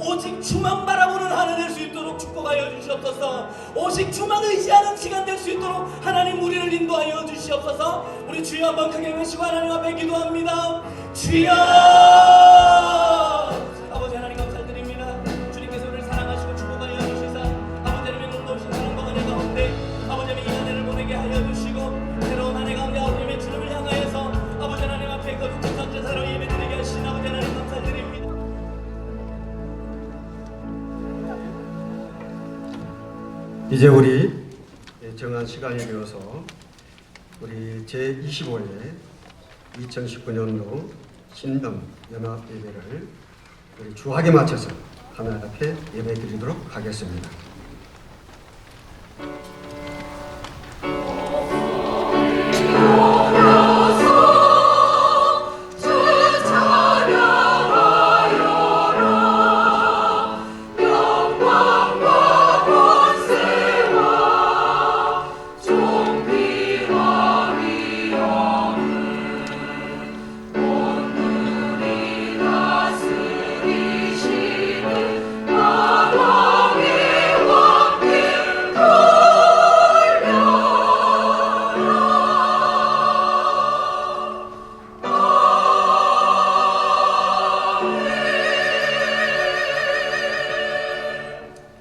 오직 주만 바라보는 하늘 될 수 있도록 축복하여 주시옵소서. 오직 주만 의지하는 시간 될 수 있도록 하나님 우리를 인도하여 주시옵소서. 우리 주여 한번 크게 외치고 하나님 앞에 기도합니다. 주여! 아버지 하나님 감사드립니다. 주님께서 우리를 사랑하시고 축복하여 주시사 아버지 하나님의 놀라우신 사랑과 은혜 가운데 아버지 하나님 이 한 해를 보내게 하여 주시고 새로운 한 해 가운데 아버지의 주님을 향하여서 아버지 하나님 앞에 거룩한 감사로 예배드리게 하신 아버지 하나님 감사드립니다. 이제 우리 정한 시간이 되어서 우리 제25회 2019년도 신병 연합 예배를 우리 주하게 맞춰서 하나님 앞에 예배 드리도록 하겠습니다.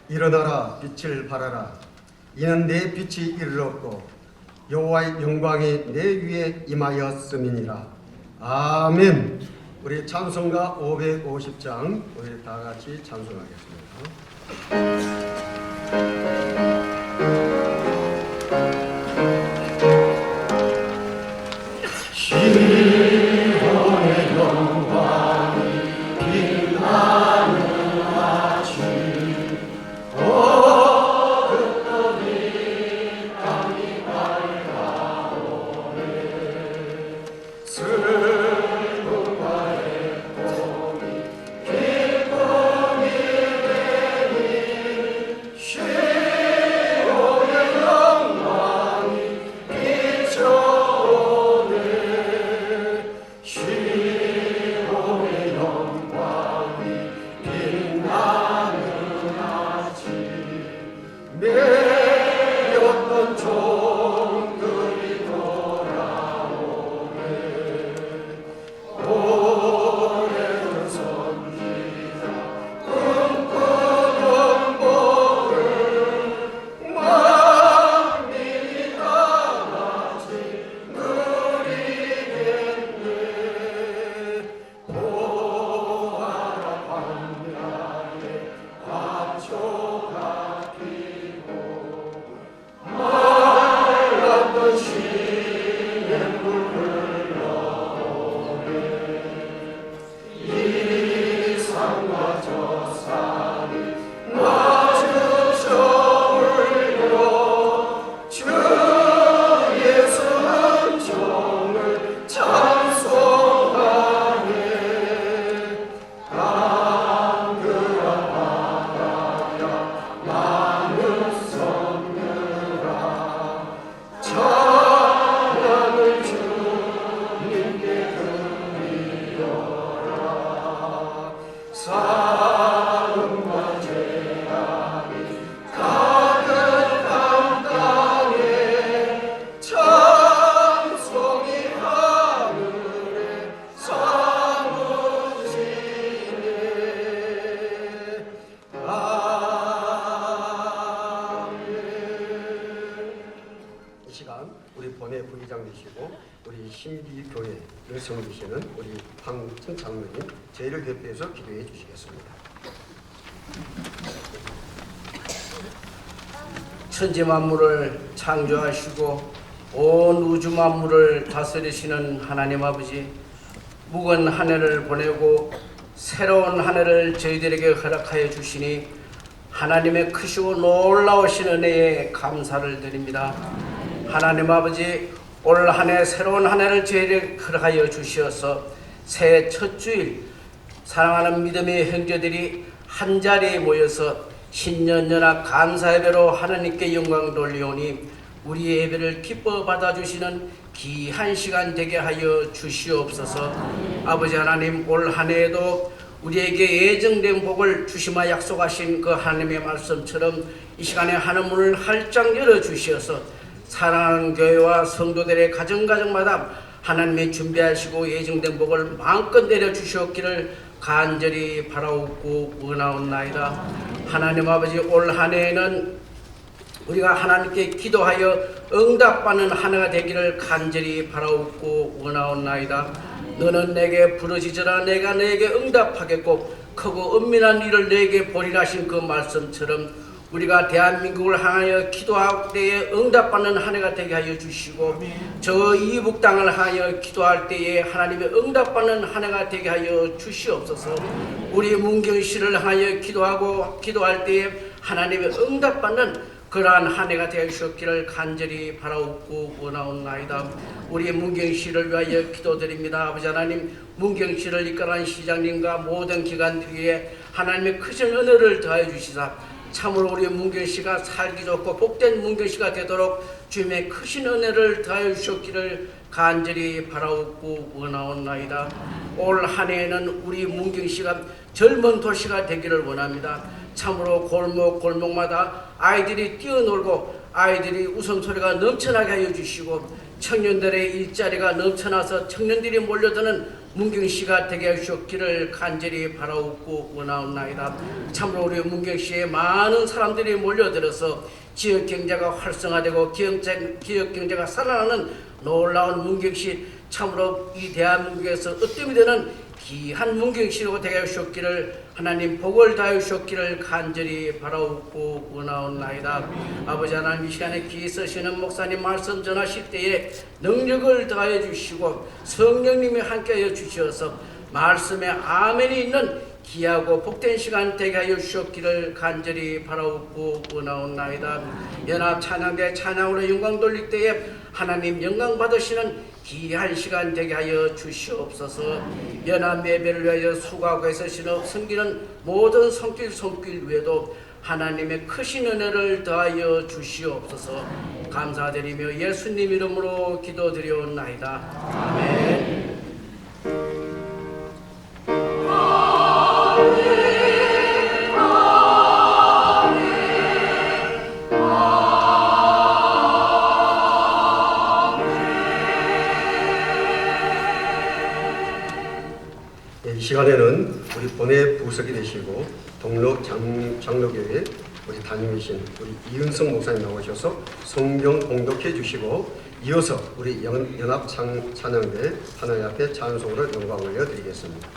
일어나라 빛을 발하라 이는 내 빛이 이르렀고 여호와의 영광이 내 위에 임하였음이니라. 아멘. 우리 찬송가 550장 우리 다 같이 찬송하겠습니다. 시온의 영광이 빛나는 우리 본회 부의장이시고 우리 신비교회 열성주시는 우리 황천 장로님 저희를 대표해서 기도해 주시겠습니다. 천지 만물을 창조하시고 온 우주 만물을 다스리시는 하나님 아버지, 묵은 한 해를 보내고 새로운 한 해를 저희들에게 허락하여 주시니 하나님의 크시고 놀라우신 은혜에 감사를 드립니다. 하나님 아버지, 올 한 해 새로운 한 해를 저희에게 허락하여 주시어서 새해 첫 주일 사랑하는 믿음의 형제들이 한자리에 모여서 신년연합 감사예배로 하나님께 영광 돌리오니 우리 예배를 기뻐 받아주시는 귀한 시간 되게 하여 주시옵소서. 아버지 하나님, 올 한 해에도 우리에게 예정된 복을 주시마 약속하신 그 하나님의 말씀처럼 이 시간에 하늘문을 활짝 열어주시어서 사랑하는 교회와 성도들의 가정가정마다 하나님이 준비하시고 예정된 복을 마음껏 내려주시옵기를 간절히 바라옵고 원하옵나이다. 하나님 아버지, 올 한 해에는 우리가 하나님께 기도하여 응답받는 한 해가 되기를 간절히 바라옵고 원하옵나이다. 너는 내게 부르짖으라 내가 내게 응답하겠고 크고 은밀한 일을 내게 보리라 하신 그 말씀처럼 우리가 대한민국을 향하여 기도할 때에 응답받는 한 해가 되게 하여 주시고 저 이북 땅을 향하여 기도할 때에 하나님의 응답받는 한 해가 되게 하여 주시옵소서. 우리 문경시를 향하여 기도할 때에 하나님의 응답받는 그러한 한 해가 되어 주셨기를 간절히 바라옵고 원하옵나이다. 우리 문경시를 위하여 기도드립니다. 아버지 하나님, 문경시를 이끌어간 시장님과 모든 기관들에게 하나님의 크신 은혜를 더하여 주시사 참으로 우리 문경시가 살기 좋고 복된 문경시가 되도록 주님의 크신 은혜를 더하여 주셨기를 간절히 바라옵고 원하옵나이다. 올 한 해에는 우리 문경시가 젊은 도시가 되기를 원합니다. 참으로 골목골목마다 아이들이 뛰어놀고 아이들이 웃음소리가 넘쳐나게 하여 주시고 청년들의 일자리가 넘쳐나서 청년들이 몰려드는 문경시가 되게 하셨기를 간절히 바라옵고 원하옵나이다. 참으로 우리 문경시에 많은 사람들이 몰려들어서 지역경제가 활성화되고 지역경제가 살아나는 놀라운 문경시, 참으로 이 대한민국에서 으뜸이 되는 귀한 문경시로 되게 하셨기를 하나님 복을 다해 주셨기를 간절히 바라옵고 원하옵나이다. 아버지 하나님, 이 시간에 귀 쓰시는 목사님 말씀 전하실 때에 능력을 더하여 주시고 성령님이 함께하여 주셔서 말씀에 아멘이 있는 귀하고 복된 시간 되게 하여 주셨기를 간절히 바라옵고 원하옵나이다. 연합 찬양대 찬양으로 영광 돌릴 때에 하나님 영광 받으시는 귀한 시간 되게 하여 주시옵소서. 연합 예배를 위하여 수고하고 애쓰시는 섬기는 모든 손길 외에도 하나님의 크신 은혜를 더하여 주시옵소서. 감사드리며 예수님 이름으로 기도드리옵나이다. 아멘. 이 시간에는 우리 본회 부석이 되시고 동록 장로교회 우리 담임이신 우리 이은성 목사님 나오셔서 성경 공독해 주시고 이어서 우리 연합 찬양대 하나님 앞에 찬송으로 영광 올려드리겠습니다.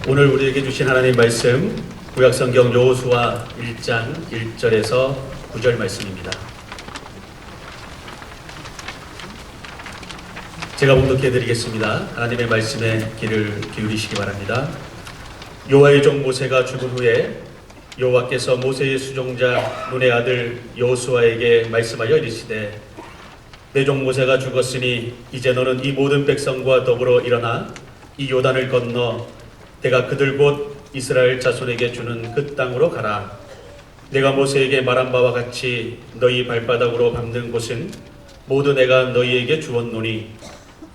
오늘 우리에게 주신 하나님 말씀 구약성경 여호수아 1장 1절에서 9절 말씀입니다. 제가 봉독해 드리겠습니다. 하나님의 말씀에 귀를 기울이시기 바랍니다. 여호와의 종 모세가 죽은 후에 여호와께서 모세의 수종자 눈의 아들 여호수아에게 말씀하여 이르시되 내 종 모세가 죽었으니 이제 너는 이 모든 백성과 더불어 일어나 이 요단을 건너 내가 그들 곧 이스라엘 자손에게 주는 그 땅으로 가라. 내가 모세에게 말한 바와 같이 너희 발바닥으로 밟는 곳은 모두 내가 너희에게 주었노니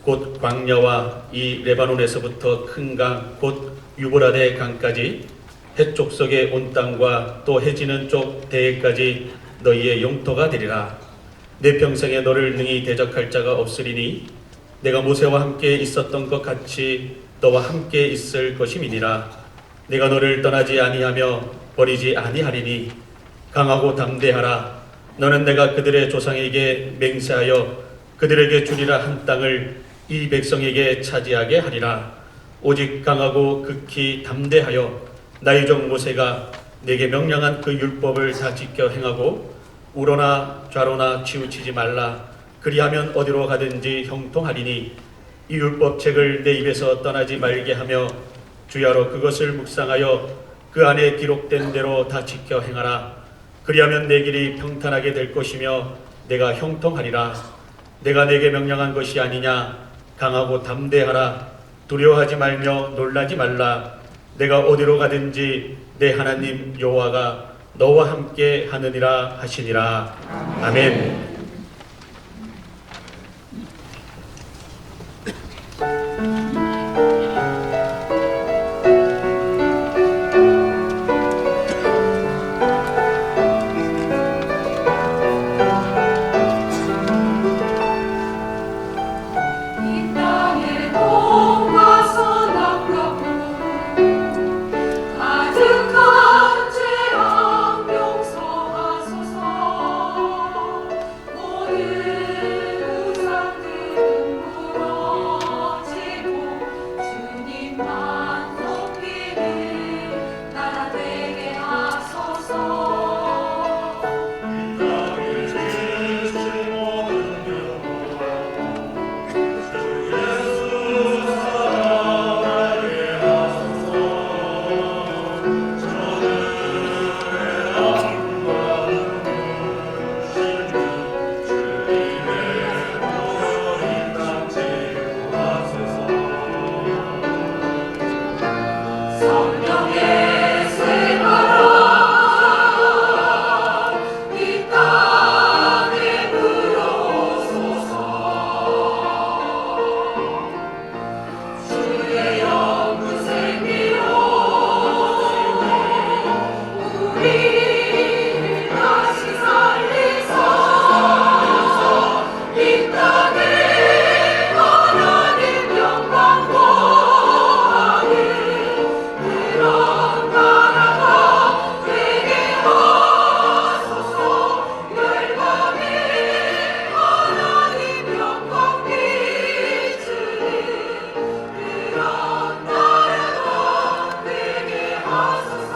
곧 광야와 이 레바논에서부터 큰 강 곧 유브라데 강까지 해족속의 온 땅과 또 해지는 쪽 대해까지 너희의 영토가 되리라. 내 평생에 너를 능히 대적할 자가 없으리니 내가 모세와 함께 있었던 것 같이 너와 함께 있을 것임이니라. 내가 너를 떠나지 아니하며 버리지 아니하리니 강하고 담대하라. 너는 내가 그들의 조상에게 맹세하여 그들에게 주리라 한 땅을 이 백성에게 차지하게 하리라. 오직 강하고 극히 담대하여 나의 종 모세가 내게 명령한 그 율법을 다 지켜 행하고 우로나 좌로나 치우치지 말라. 그리하면 어디로 가든지 형통하리니 이 율법책을 내 입에서 떠나지 말게 하며 주야로 그것을 묵상하여 그 안에 기록된 대로 다 지켜 행하라. 그리하면 내 길이 평탄하게 될 것이며 내가 형통하리라. 내가 내게 명령한 것이 아니냐. 강하고 담대하라. 두려워하지 말며 놀라지 말라. 내가 어디로 가든지 내 하나님 여호와가 너와 함께 하느니라 하시니라. 아멘. 주님만 높이는 나라 되게 하소서. 성령의 쇠바람 이 땅에 불어오소서. 주의 영구 생기로 우리를 다시 살리사 이 땅에 하나님 영광 그런 나라가 되게 하소서. 열방에 하나님 영광 비추는 그런 나라가 되게 하소서.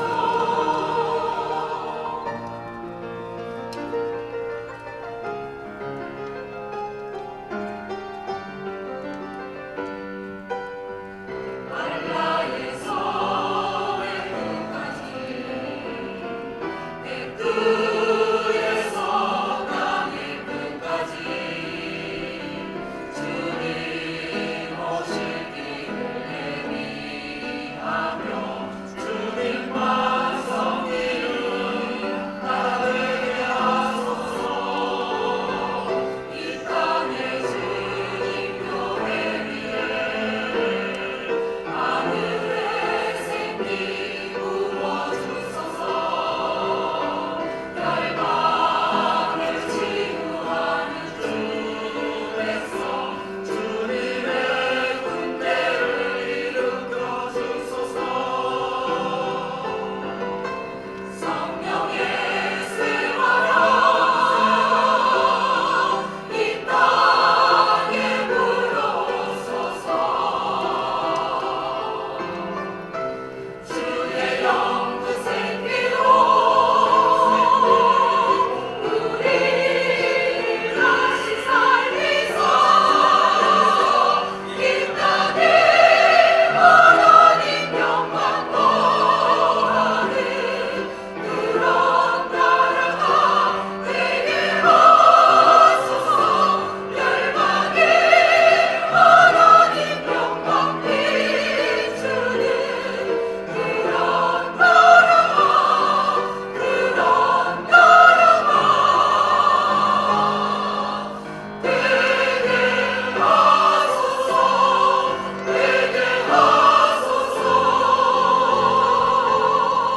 말라에서 내 끝에서 땅의 끝까지 주님 오실 길을 대비하며 주님만 섬기는 나라 되게 하소서. 이 땅에 주님 교회 위에 하늘의 생기 부어주소서. 열방을 치유하는 주 백성 주님의 군대를 일으켜 주소서. 성령의 쇠바람 이 땅에 불어오소서. 주의 영구 생기로 우리를 다시 살리사 이 땅에 하나님 영광 거하는 그런 나라가 되게 하소서. 열방에 하나님 영광 비추는 그런 나라가 되게 하소서.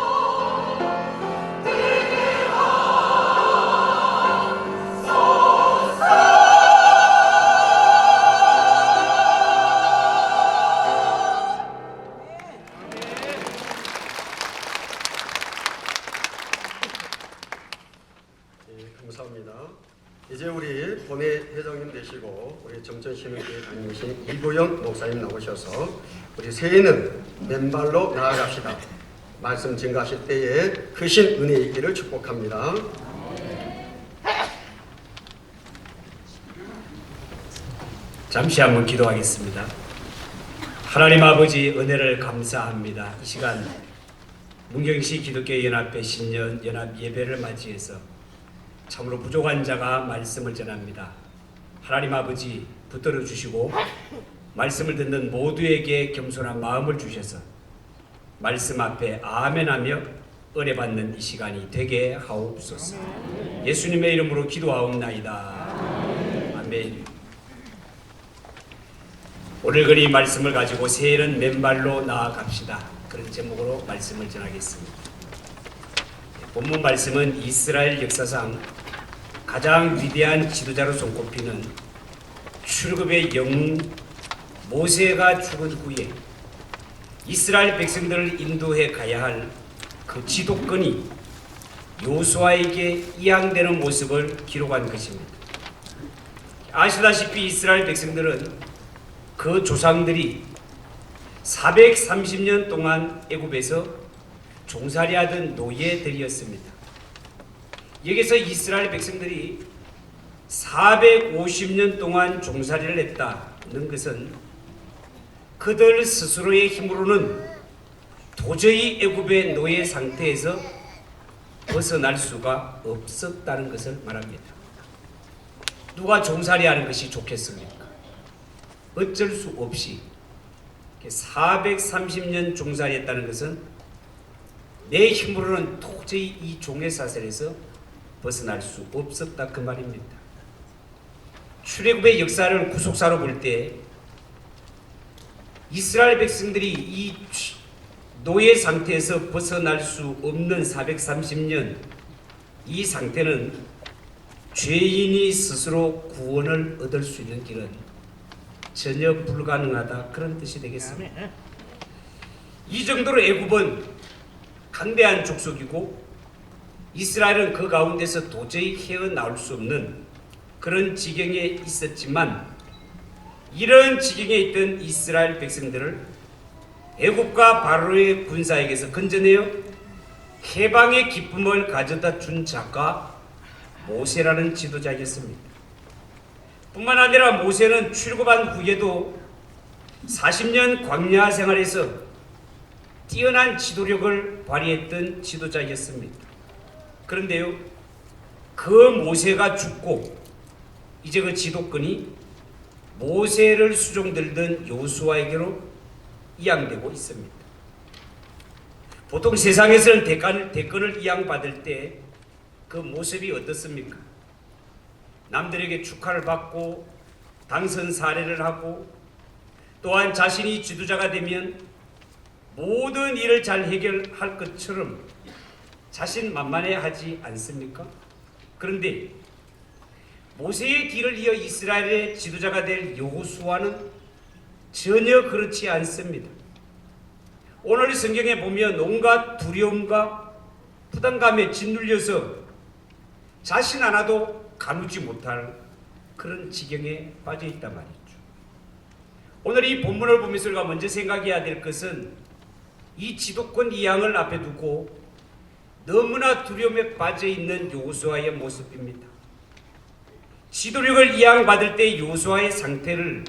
감사합니다. 이제 우리 본회 회장님 되시고 우리 점천신흥교회 다니신 이보영 목사님 나오셔서 우리 새해는 맨발로 나아갑시다. 말씀 증가하실 때에 크신 은혜 있기를 축복합니다. 잠시 한번 기도하겠습니다. 하나님 아버지 은혜를 감사합니다. 이 시간 문경시 기독교 연합회 신년 연합 예배를 맞이해서 참으로 부족한 자가 말씀을 전합니다. 하나님 아버지 붙들어 주시고 말씀을 듣는 모두에게 겸손한 마음을 주셔서 말씀 앞에 아멘하며 은혜 받는 이 시간이 되게 하옵소서. 예수님의 이름으로 기도하옵나이다. 아멘. 오늘 그 이 말씀을 가지고 새해는 맨발로 나아갑시다. 그런 제목으로 말씀을 전하겠습니다. 본문 말씀은 이스라엘 역사상 가장 위대한 지도자로 손꼽히는 출애굽의 영웅 모세가 죽은 후에 이스라엘 백성들을 인도해 가야 할 그 지도권이 요수아에게 이양되는 모습을 기록한 것입니다. 아시다시피 이스라엘 백성들은 그 조상들이 430년 동안 애굽에서 종살이하던 노예들이었습니다. 여기서 이스라엘 백성들이 450년 동안 종살이를 했다는 것은 그들 스스로의 힘으로는 도저히 애굽의 노예 상태에서 벗어날 수가 없었다는 것을 말합니다. 누가 종살이하는 것이 좋겠습니까? 어쩔 수 없이 430년 종살이했다는 것은 내 힘으로는 도저히 이 종의 사슬에서 벗어날 수 없었다 그 말입니다. 출애굽의 역사를 구속사로 볼 때 이스라엘 백성들이 이 노예 상태에서 벗어날 수 없는 430년 이 상태는 죄인이 스스로 구원을 얻을 수 있는 길은 전혀 불가능하다 그런 뜻이 되겠습니다. 이 정도로 애굽은 강대한 족속이고 이스라엘은 그 가운데서 도저히 헤어나올 수 없는 그런 지경에 있었지만 이런 지경에 있던 이스라엘 백성들을 애굽과 바로의 군사에게서 건져내어 해방의 기쁨을 가져다 준 자가 모세라는 지도자였습니다. 뿐만 아니라 모세는 출애굽한 후에도 40년 광야 생활에서 뛰어난 지도력을 발휘했던 지도자였습니다. 그런데요, 그 모세가 죽고 이제 그 지도권이 모세를 수종들던 여호수아에게로 이양되고 있습니다. 보통 세상에서는 대권을 이양받을 때 그 모습이 어떻습니까? 남들에게 축하를 받고 당선 사례를 하고 또한 자신이 지도자가 되면 모든 일을 잘 해결할 것처럼 자신만만해하지 않습니까? 그런데 모세의 길을 이어 이스라엘의 지도자가 될 여호수아는 전혀 그렇지 않습니다. 오늘 성경에 보면 온갖 두려움과 부담감에 짓눌려서 자신 하나도 가누지 못할 그런 지경에 빠져 있단 말이죠. 오늘 이 본문을 보면서 우리가 먼저 생각해야 될 것은 이 지도권 이양을 앞에 두고 너무나 두려움에 빠져 있는 여호수아의 모습입니다. 지도력을 이양받을 때 여호수아의 상태를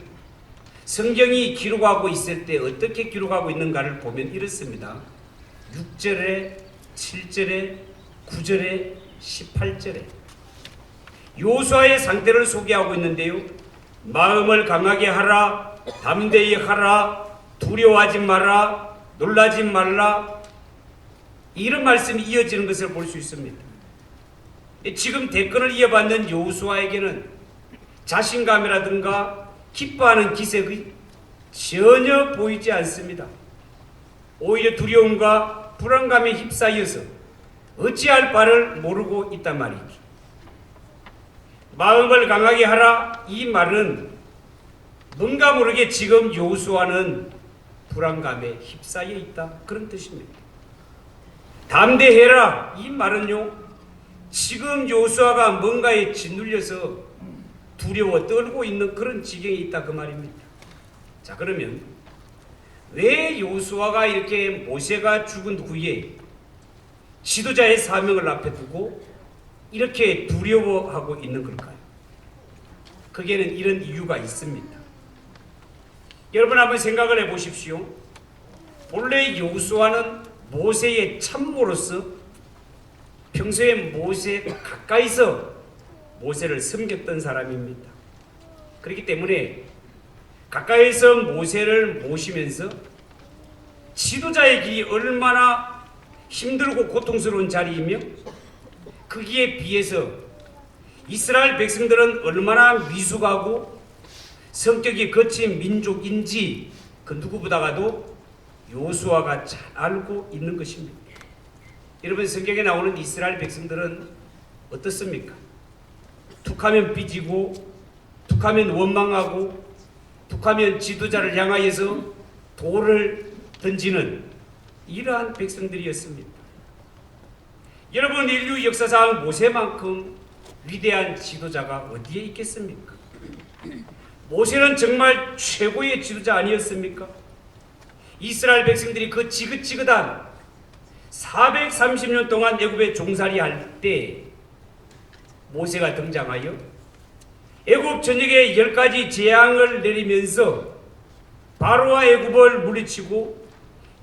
성경이 기록하고 있을 때 어떻게 기록하고 있는가를 보면 이렇습니다. 6절에 7절에 9절에 18절에 여호수아의 상태를 소개하고 있는데요. 마음을 강하게 하라, 담대히 하라, 두려워하지 마라, 놀라지 말라, 이런 말씀이 이어지는 것을 볼 수 있습니다. 지금 대권을 이어받는 여호수아에게는 자신감이라든가 기뻐하는 기색이 전혀 보이지 않습니다. 오히려 두려움과 불안감에 휩싸여서 어찌할 바를 모르고 있단 말이죠. 마음을 강하게 하라, 이 말은 뭔가 모르게 지금 여호수아는 불안감에 휩싸여 있다 그런 뜻입니다. 담대해라, 이 말은요, 지금 여호수아가 뭔가에 짓눌려서 두려워 떨고 있는 그런 지경에 있다 그 말입니다. 자, 그러면 왜 여호수아가 이렇게 모세가 죽은 후에 지도자의 사명을 앞에 두고 이렇게 두려워하고 있는 걸까요? 거기에는 이런 이유가 있습니다. 여러분 한번 생각을 해보십시오. 본래 여호수아는 모세의 참모로서 평소에 모세 가까이서 모세를 섬겼던 사람입니다. 그렇기 때문에 가까이서 모세를 모시면서 지도자의 길이 얼마나 힘들고 고통스러운 자리이며 거기에 비해서 이스라엘 백성들은 얼마나 미숙하고 성격이 거친 민족인지 그 누구보다도 여호수아가 잘 알고 있는 것입니다. 여러분, 성경에 나오는 이스라엘 백성들은 어떻습니까? 툭하면 삐지고, 툭하면 원망하고, 툭하면 지도자를 향하여서 돌을 던지는 이러한 백성들이었습니다. 여러분, 인류 역사상 모세만큼 위대한 지도자가 어디에 있겠습니까? 모세는 정말 최고의 지도자 아니었습니까? 이스라엘 백성들이 그 지긋지긋한 430년 동안 애굽에 종살이할 때 모세가 등장하여 애굽 전역에 10가지 재앙을 내리면서 바로와 애굽을 물리치고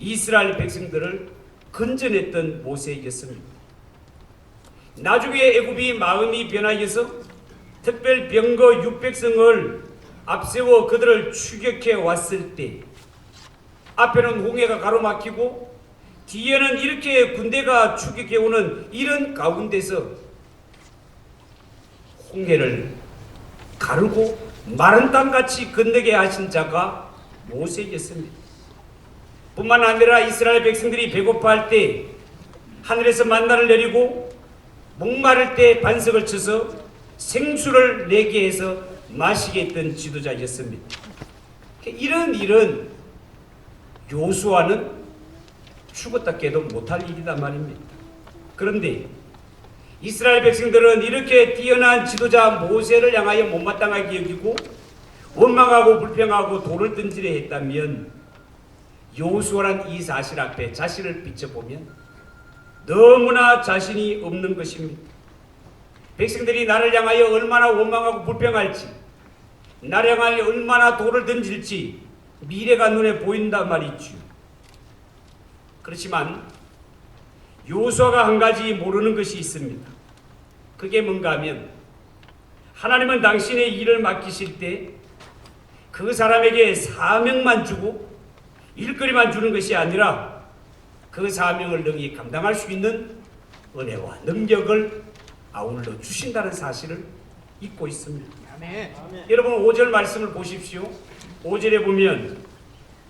이스라엘 백성들을 건져냈던 모세였습니다. 나중에 애굽이 마음이 변하여서 특별 병거 600성을 앞세워 그들을 추격해 왔을 때 앞에는 홍해가 가로막히고 뒤에는 이렇게 군대가 추격해 오는 이런 가운데서 홍해를 가르고 마른 땅같이 건너게 하신 자가 모세였습니다. 뿐만 아니라 이스라엘 백성들이 배고파할 때 하늘에서 만나를 내리고 목마를 때 반석을 쳐서 생수를 내게 해서 마시게 했던 지도자였습니다. 이런 요수아는 죽었다 깨도 못할 일이다 말입니다. 그런데 이스라엘 백성들은 이렇게 뛰어난 지도자 모세를 향하여 못마땅하게 여기고 원망하고 불평하고 돌을 던지려 했다면 요수아란 이 사실 앞에 자신을 비춰보면 너무나 자신이 없는 것입니다. 백성들이 나를 향하여 얼마나 원망하고 불평할지, 나를 향하여 얼마나 돌을 던질지 미래가 눈에 보인단 말이죠. 그렇지만 요수아가 한 가지 모르는 것이 있습니다. 그게 뭔가 하면 하나님은 당신의 일을 맡기실 때 그 사람에게 사명만 주고 일거리만 주는 것이 아니라 그 사명을 능히 감당할 수 있는 은혜와 능력을 아울러 주신다는 사실을 잊고 있습니다. 아멘. 여러분 5절 말씀을 보십시오. 5절에 보면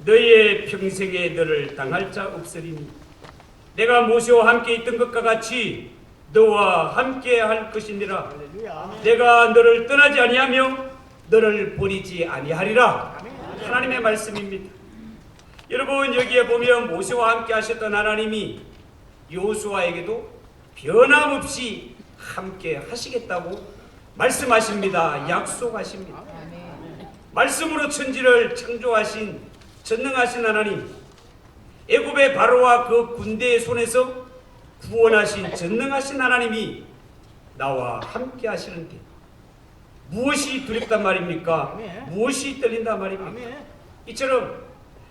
너희의 평생에 너를 당할 자 없으리니 내가 모세와 함께 있던 것과 같이 너와 함께 할 것이니라. 내가 너를 떠나지 아니하며 너를 버리지 아니하리라. 하나님의 말씀입니다. 여러분 여기에 보면 모세와 함께 하셨던 하나님이 여호수아에게도 변함없이 함께 하시겠다고 말씀하십니다. 약속하십니다. 말씀으로 천지를 창조하신 전능하신 하나님, 애굽의 바로와 그 군대의 손에서 구원하신 전능하신 하나님이 나와 함께 하시는데 무엇이 두렵단 말입니까? 무엇이 떨린단 말입니까? 이처럼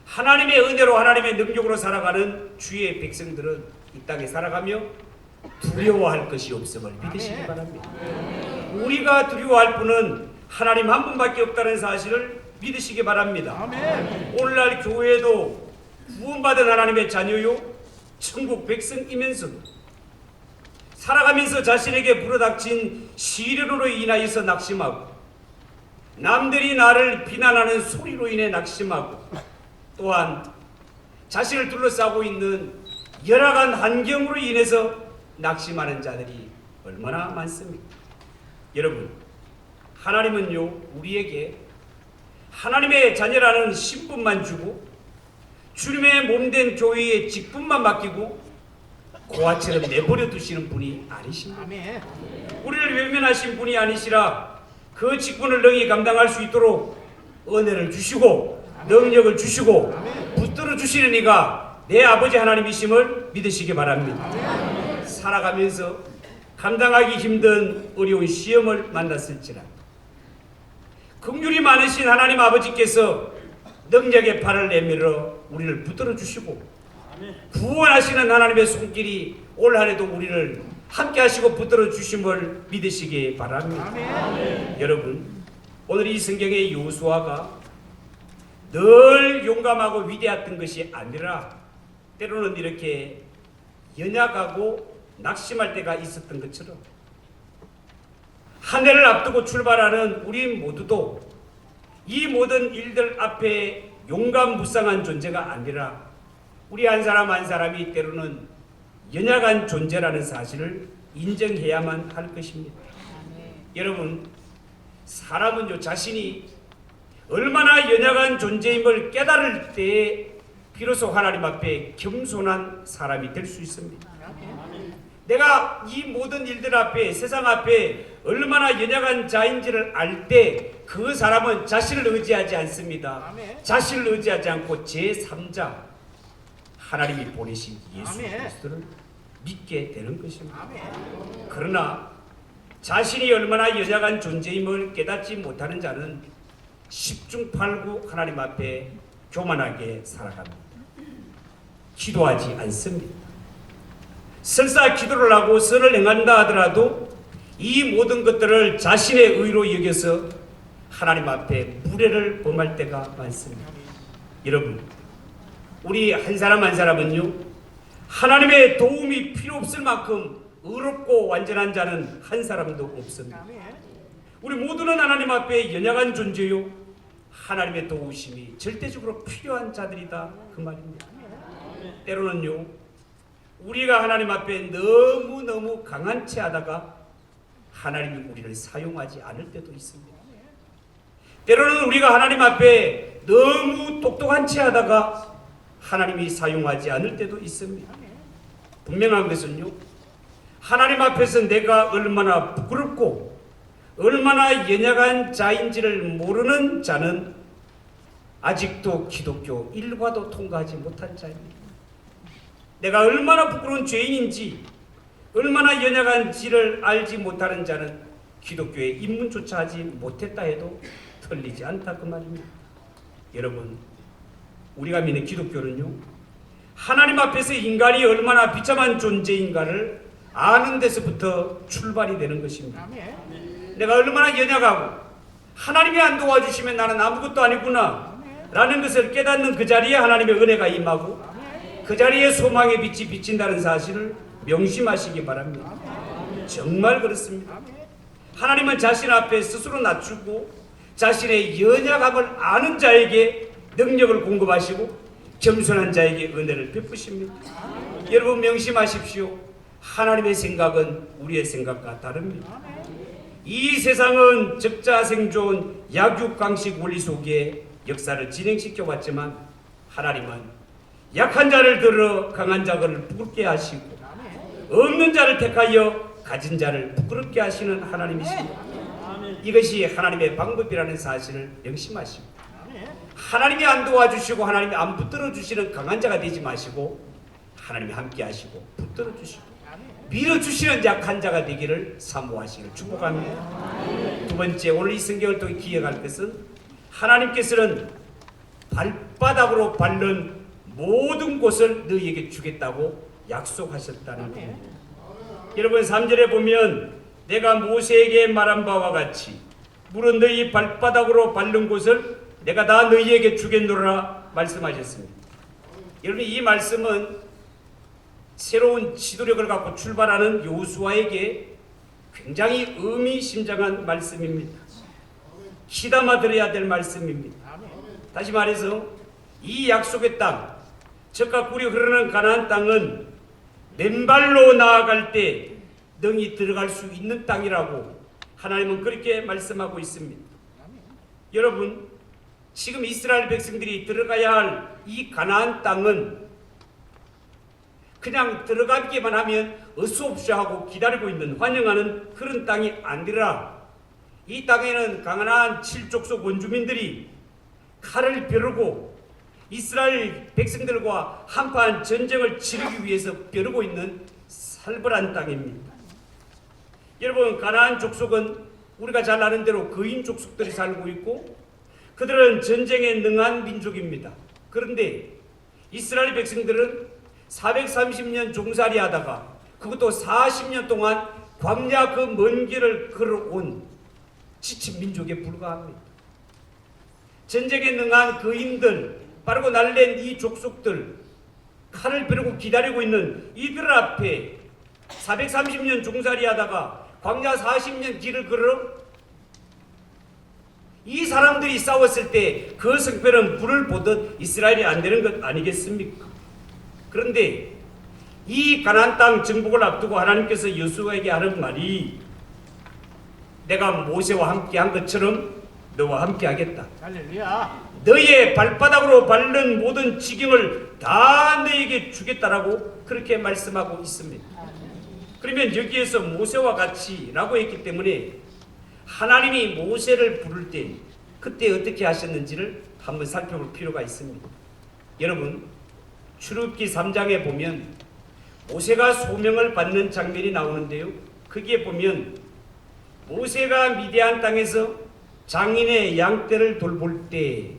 하나님의 은혜로 하나님의 능력으로 살아가는 주의 백성들은 이 땅에 살아가며 두려워할 것이 없음을 믿으시기 바랍니다. 우리가 두려워할 분은 하나님 한 분밖에 없다는 사실을 믿으시기 바랍니다. 오늘날 교회도 구원받은 하나님의 자녀요 천국 백성이면서도 살아가면서 자신에게 불어닥친 시련으로 인하여서 낙심하고 남들이 나를 비난하는 소리로 인해 낙심하고 또한 자신을 둘러싸고 있는 열악한 환경으로 인해서 낙심하는 자들이 얼마나 많습니까? 여러분, 하나님은요 우리에게 하나님의 자녀라는 신분만 주고 주님의 몸된 교회의 직분만 맡기고 고아처럼 내버려 두시는 분이 아니십니다. 우리를 외면하신 분이 아니시라 그 직분을 능히 감당할 수 있도록 은혜를 주시고 능력을 주시고 붙들어 주시는 이가 내 아버지 하나님이심을 믿으시기 바랍니다. 살아가면서 감당하기 힘든 어려운 시험을 만났을지라 긍휼이 많으신 하나님 아버지께서 능력의 팔을 내밀어 우리를 붙들어 주시고 구원하시는 하나님의 손길이 올 한해도 우리를 함께 하시고 붙들어 주심을 믿으시기 바랍니다. 여러분, 오늘 이 성경의 여호수아가 늘 용감하고 위대했던 것이 아니라 때로는 이렇게 연약하고 낙심할 때가 있었던 것처럼 한 해를 앞두고 출발하는 우리 모두도 이 모든 일들 앞에 용감무쌍한 존재가 아니라 우리 한 사람 한 사람이 때로는 연약한 존재라는 사실을 인정해야만 할 것입니다. 여러분, 사람은요 자신이 얼마나 연약한 존재임을 깨달을 때 비로소 하나님 앞에 겸손한 사람이 될 수 있습니다. 내가 이 모든 일들 앞에 세상 앞에 얼마나 연약한 자인지를 알 때 그 사람은 자신을 의지하지 않습니다. 자신을 의지하지 않고 제3자 하나님이 보내신 예수 그리스도를 믿게 되는 것입니다. 그러나 자신이 얼마나 연약한 존재임을 깨닫지 못하는 자는 10중 8구 하나님 앞에 교만하게 살아갑니다. 기도하지 않습니다. 설사 기도를 하고 선을 행한다 하더라도 이 모든 것들을 자신의 의로 여겨서 하나님 앞에 무례를 범할 때가 많습니다. 여러분, 우리 한 사람 한 사람은요, 하나님의 도움이 필요 없을 만큼 의롭고 완전한 자는 한 사람도 없습니다. 우리 모두는 하나님 앞에 연약한 존재요, 하나님의 도우심이 절대적으로 필요한 자들이다, 그 말입니다. 때로는요, 우리가 하나님 앞에 너무너무 강한 채 하다가 하나님이 우리를 사용하지 않을 때도 있습니다. 때로는 우리가 하나님 앞에 너무 똑똑한 채 하다가 하나님이 사용하지 않을 때도 있습니다. 분명한 것은요, 하나님 앞에서 내가 얼마나 부끄럽고 얼마나 연약한 자인지를 모르는 자는 아직도 기독교 일과도 통과하지 못한 자입니다. 내가 얼마나 부끄러운 죄인인지, 얼마나 연약한지를 알지 못하는 자는 기독교에 입문조차 하지 못했다 해도 틀리지 않다, 그 말입니다. 여러분, 우리가 믿는 기독교는요, 하나님 앞에서 인간이 얼마나 비참한 존재인가를 아는 데서부터 출발이 되는 것입니다. 내가 얼마나 연약하고 하나님이 안 도와주시면 나는 아무것도 아니구나 라는 것을 깨닫는 그 자리에 하나님의 은혜가 임하고 그 자리에 소망의 빛이 비친다는 사실을 명심하시기 바랍니다. 정말 그렇습니다. 하나님은 자신 앞에 스스로 낮추고 자신의 연약함을 아는 자에게 능력을 공급하시고 겸손한 자에게 은혜를 베푸십니다. 여러분, 명심하십시오. 하나님의 생각은 우리의 생각과 다릅니다. 이 세상은 적자생존 약육강식 원리 속에 역사를 진행시켜 왔지만 하나님은 약한 자를 들어 강한 자를 부끄럽게 하시고 없는 자를 택하여 가진 자를 부끄럽게 하시는 하나님이십니다. 이것이 하나님의 방법이라는 사실을 명심하시고 하나님이 안 도와주시고 하나님이 안 붙들어 주시는 강한 자가 되지 마시고 하나님이 함께 하시고 붙들어 주시고 밀어주시는 약한 자가 되기를 사모하시기를 축복합니다. 두 번째, 오늘 이 성경을 통해 기억할 것은 하나님께서는 발바닥으로 밟는 모든 곳을 너희에게 주겠다고 약속하셨다는 겁니다. 여러분, 3절에 보면 내가 모세에게 말한 바와 같이 물은 너희 발바닥으로 밟는 곳을 내가 다 너희에게 주겠노라 말씀하셨습니다. 여러분, 이 말씀은 새로운 지도력을 갖고 출발하는 여호수아에게 굉장히 의미심장한 말씀입니다. 귀담아 들어야 될 말씀입니다. 다시 말해서 이 약속의 땅, 적과 꿀이 흐르는 가나안 땅은 맨발로 나아갈 때 능히 들어갈 수 있는 땅이라고 하나님은 그렇게 말씀하고 있습니다. 여러분, 지금 이스라엘 백성들이 들어가야 할 이 가나안 땅은 그냥 들어가기만 하면 어수없이 하고 기다리고 있는, 환영하는 그런 땅이 아니라 이 땅에는 가나안 7족속 원주민들이 칼을 벼르고 이스라엘 백성들과 한판 전쟁을 치르기 위해서 벼르고 있는 살벌한 땅입니다. 여러분, 가나안 족속은 우리가 잘 아는 대로 거인 족속들이 살고 있고 그들은 전쟁에 능한 민족입니다. 그런데 이스라엘 백성들은 430년 종살이 하다가 그것도 40년 동안 광야 그 먼 길을 걸어온 지친 민족에 불과합니다. 전쟁에 능한 거인들, 빠르고 날랜 이 족속들, 칼을 벼르고 기다리고 있는 이들 앞에 430년 종살이 하다가 광야 40년 길을 걸어 이 사람들이 싸웠을 때 그 성벽은 불을 보듯 이스라엘이 안 되는 것 아니겠습니까? 그런데 이 가나안 땅 정복을 앞두고 하나님께서 여호수아에게 하는 말이 내가 모세와 함께 한 것처럼 너와 함께 하겠다. 할렐루야. 너의 발바닥으로 밟는 모든 지경을 다 너에게 주겠다라고 그렇게 말씀하고 있습니다. 그러면 여기에서 모세와 같이 라고 했기 때문에 하나님이 모세를 부를 때 그때 어떻게 하셨는지를 한번 살펴볼 필요가 있습니다. 여러분, 출애굽기 3장에 보면 모세가 소명을 받는 장면이 나오는데요. 거기에 보면 모세가 미디안 땅에서 장인의 양떼를 돌볼 때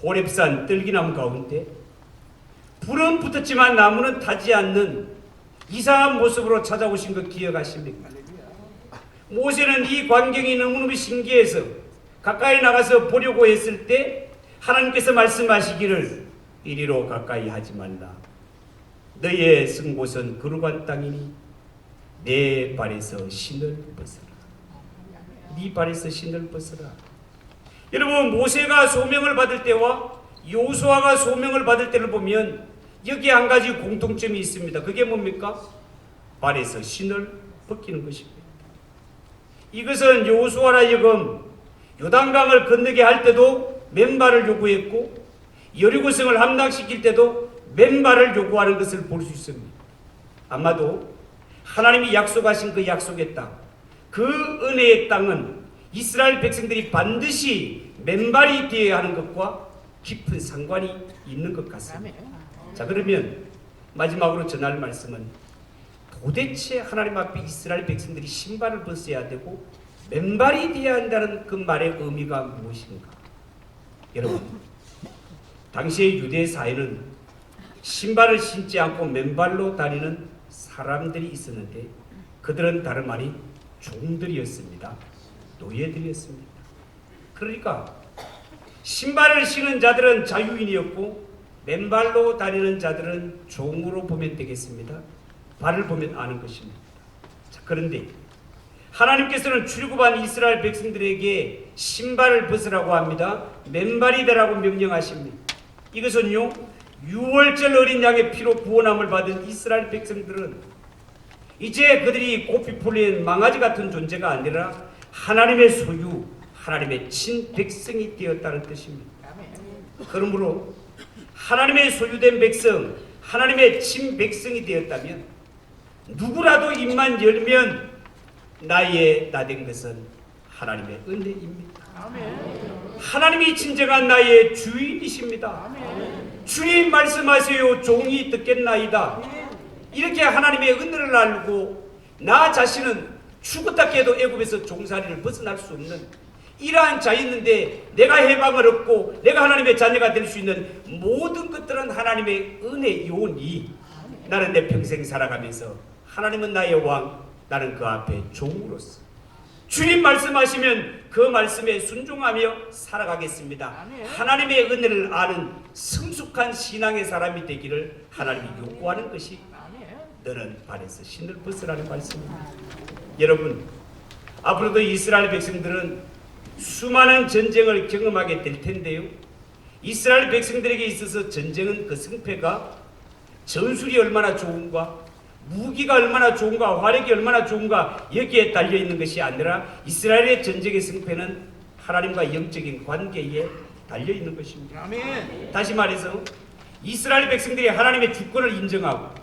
호렙산 뜰기나무 가운데 불은 붙었지만 나무는 타지 않는 이상한 모습으로 찾아오신 거 기억하십니까? 모세는 이 광경이 너무너무 신기해서 가까이 나가서 보려고 했을 때 하나님께서 말씀하시기를 이리로 가까이 하지 말라. 너의 쓴 곳은 거룩한 땅이니 내 발에서 신을 벗어라. 네 발에서 신을 벗어라. 여러분, 모세가 소명을 받을 때와 여호수아가 소명을 받을 때를 보면 여기에 한 가지 공통점이 있습니다. 그게 뭡니까? 발에서 신을 벗기는 것입니다. 이것은 여호수아라 하여금 요단강을 건너게 할 때도 맨발을 요구했고 여리고성을 함락시킬 때도 맨발을 요구하는 것을 볼 수 있습니다. 아마도 하나님이 약속하신 그 약속의 땅, 그 은혜의 땅은 이스라엘 백성들이 반드시 맨발이 되어야 하는 것과 깊은 상관이 있는 것 같습니다. 자, 그러면 마지막으로 전할 말씀은 도대체 하나님 앞에 이스라엘 백성들이 신발을 벗어야 되고 맨발이 되어야 한다는 그 말의 의미가 무엇인가? 여러분, 당시의 유대 사회는 신발을 신지 않고 맨발로 다니는 사람들이 있었는데 그들은 다름 아닌 종들이었습니다. 노예들이었습니다. 그러니까 신발을 신은 자들은 자유인이었고 맨발로 다니는 자들은 종으로 보면 되겠습니다. 발을 보면 아는 것입니다. 자, 그런데 하나님께서는 출애굽한 이스라엘 백성들에게 신발을 벗으라고 합니다. 맨발이 되라고 명령하십니다. 이것은요, 6월절 어린 양의 피로 구원함을 받은 이스라엘 백성들은 이제 그들이 고삐 풀린 망아지 같은 존재가 아니라 하나님의 소유, 하나님의 친백성이 되었다는 뜻입니다. 그러므로 하나님의 소유된 백성, 하나님의 친백성이 되었다면 누구라도 입만 열면 나의 나된 것은 하나님의 은혜입니다. 하나님이 진정한 나의 주인이십니다. 주님 말씀하세요. 종이 듣겠나이다. 이렇게 하나님의 은혜를 알고 나 자신은 죽었다 깨도 애굽에서 종살이를 벗어날 수 없는 이러한 자였는데 내가 해방을 얻고 내가 하나님의 자녀가 될 수 있는 모든 것들은 하나님의 은혜 요원이 나는 내 평생 살아가면서 하나님은 나의 왕, 나는 그 앞에 종으로서 주님 말씀하시면 그 말씀에 순종하며 살아가겠습니다. 하나님의 은혜를 아는 성숙한 신앙의 사람이 되기를 하나님이 요구하는 것이 너는 발에서 신을 벗으라는 말씀입니다. 여러분, 앞으로도 이스라엘 백성들은 수많은 전쟁을 경험하게 될 텐데요. 이스라엘 백성들에게 있어서 전쟁은 그 승패가 전술이 얼마나 좋은가, 무기가 얼마나 좋은가, 화력이 얼마나 좋은가 여기에 달려있는 것이 아니라 이스라엘의 전쟁의 승패는 하나님과 영적인 관계에 달려있는 것입니다. 아멘. 다시 말해서 이스라엘 백성들이 하나님의 주권을 인정하고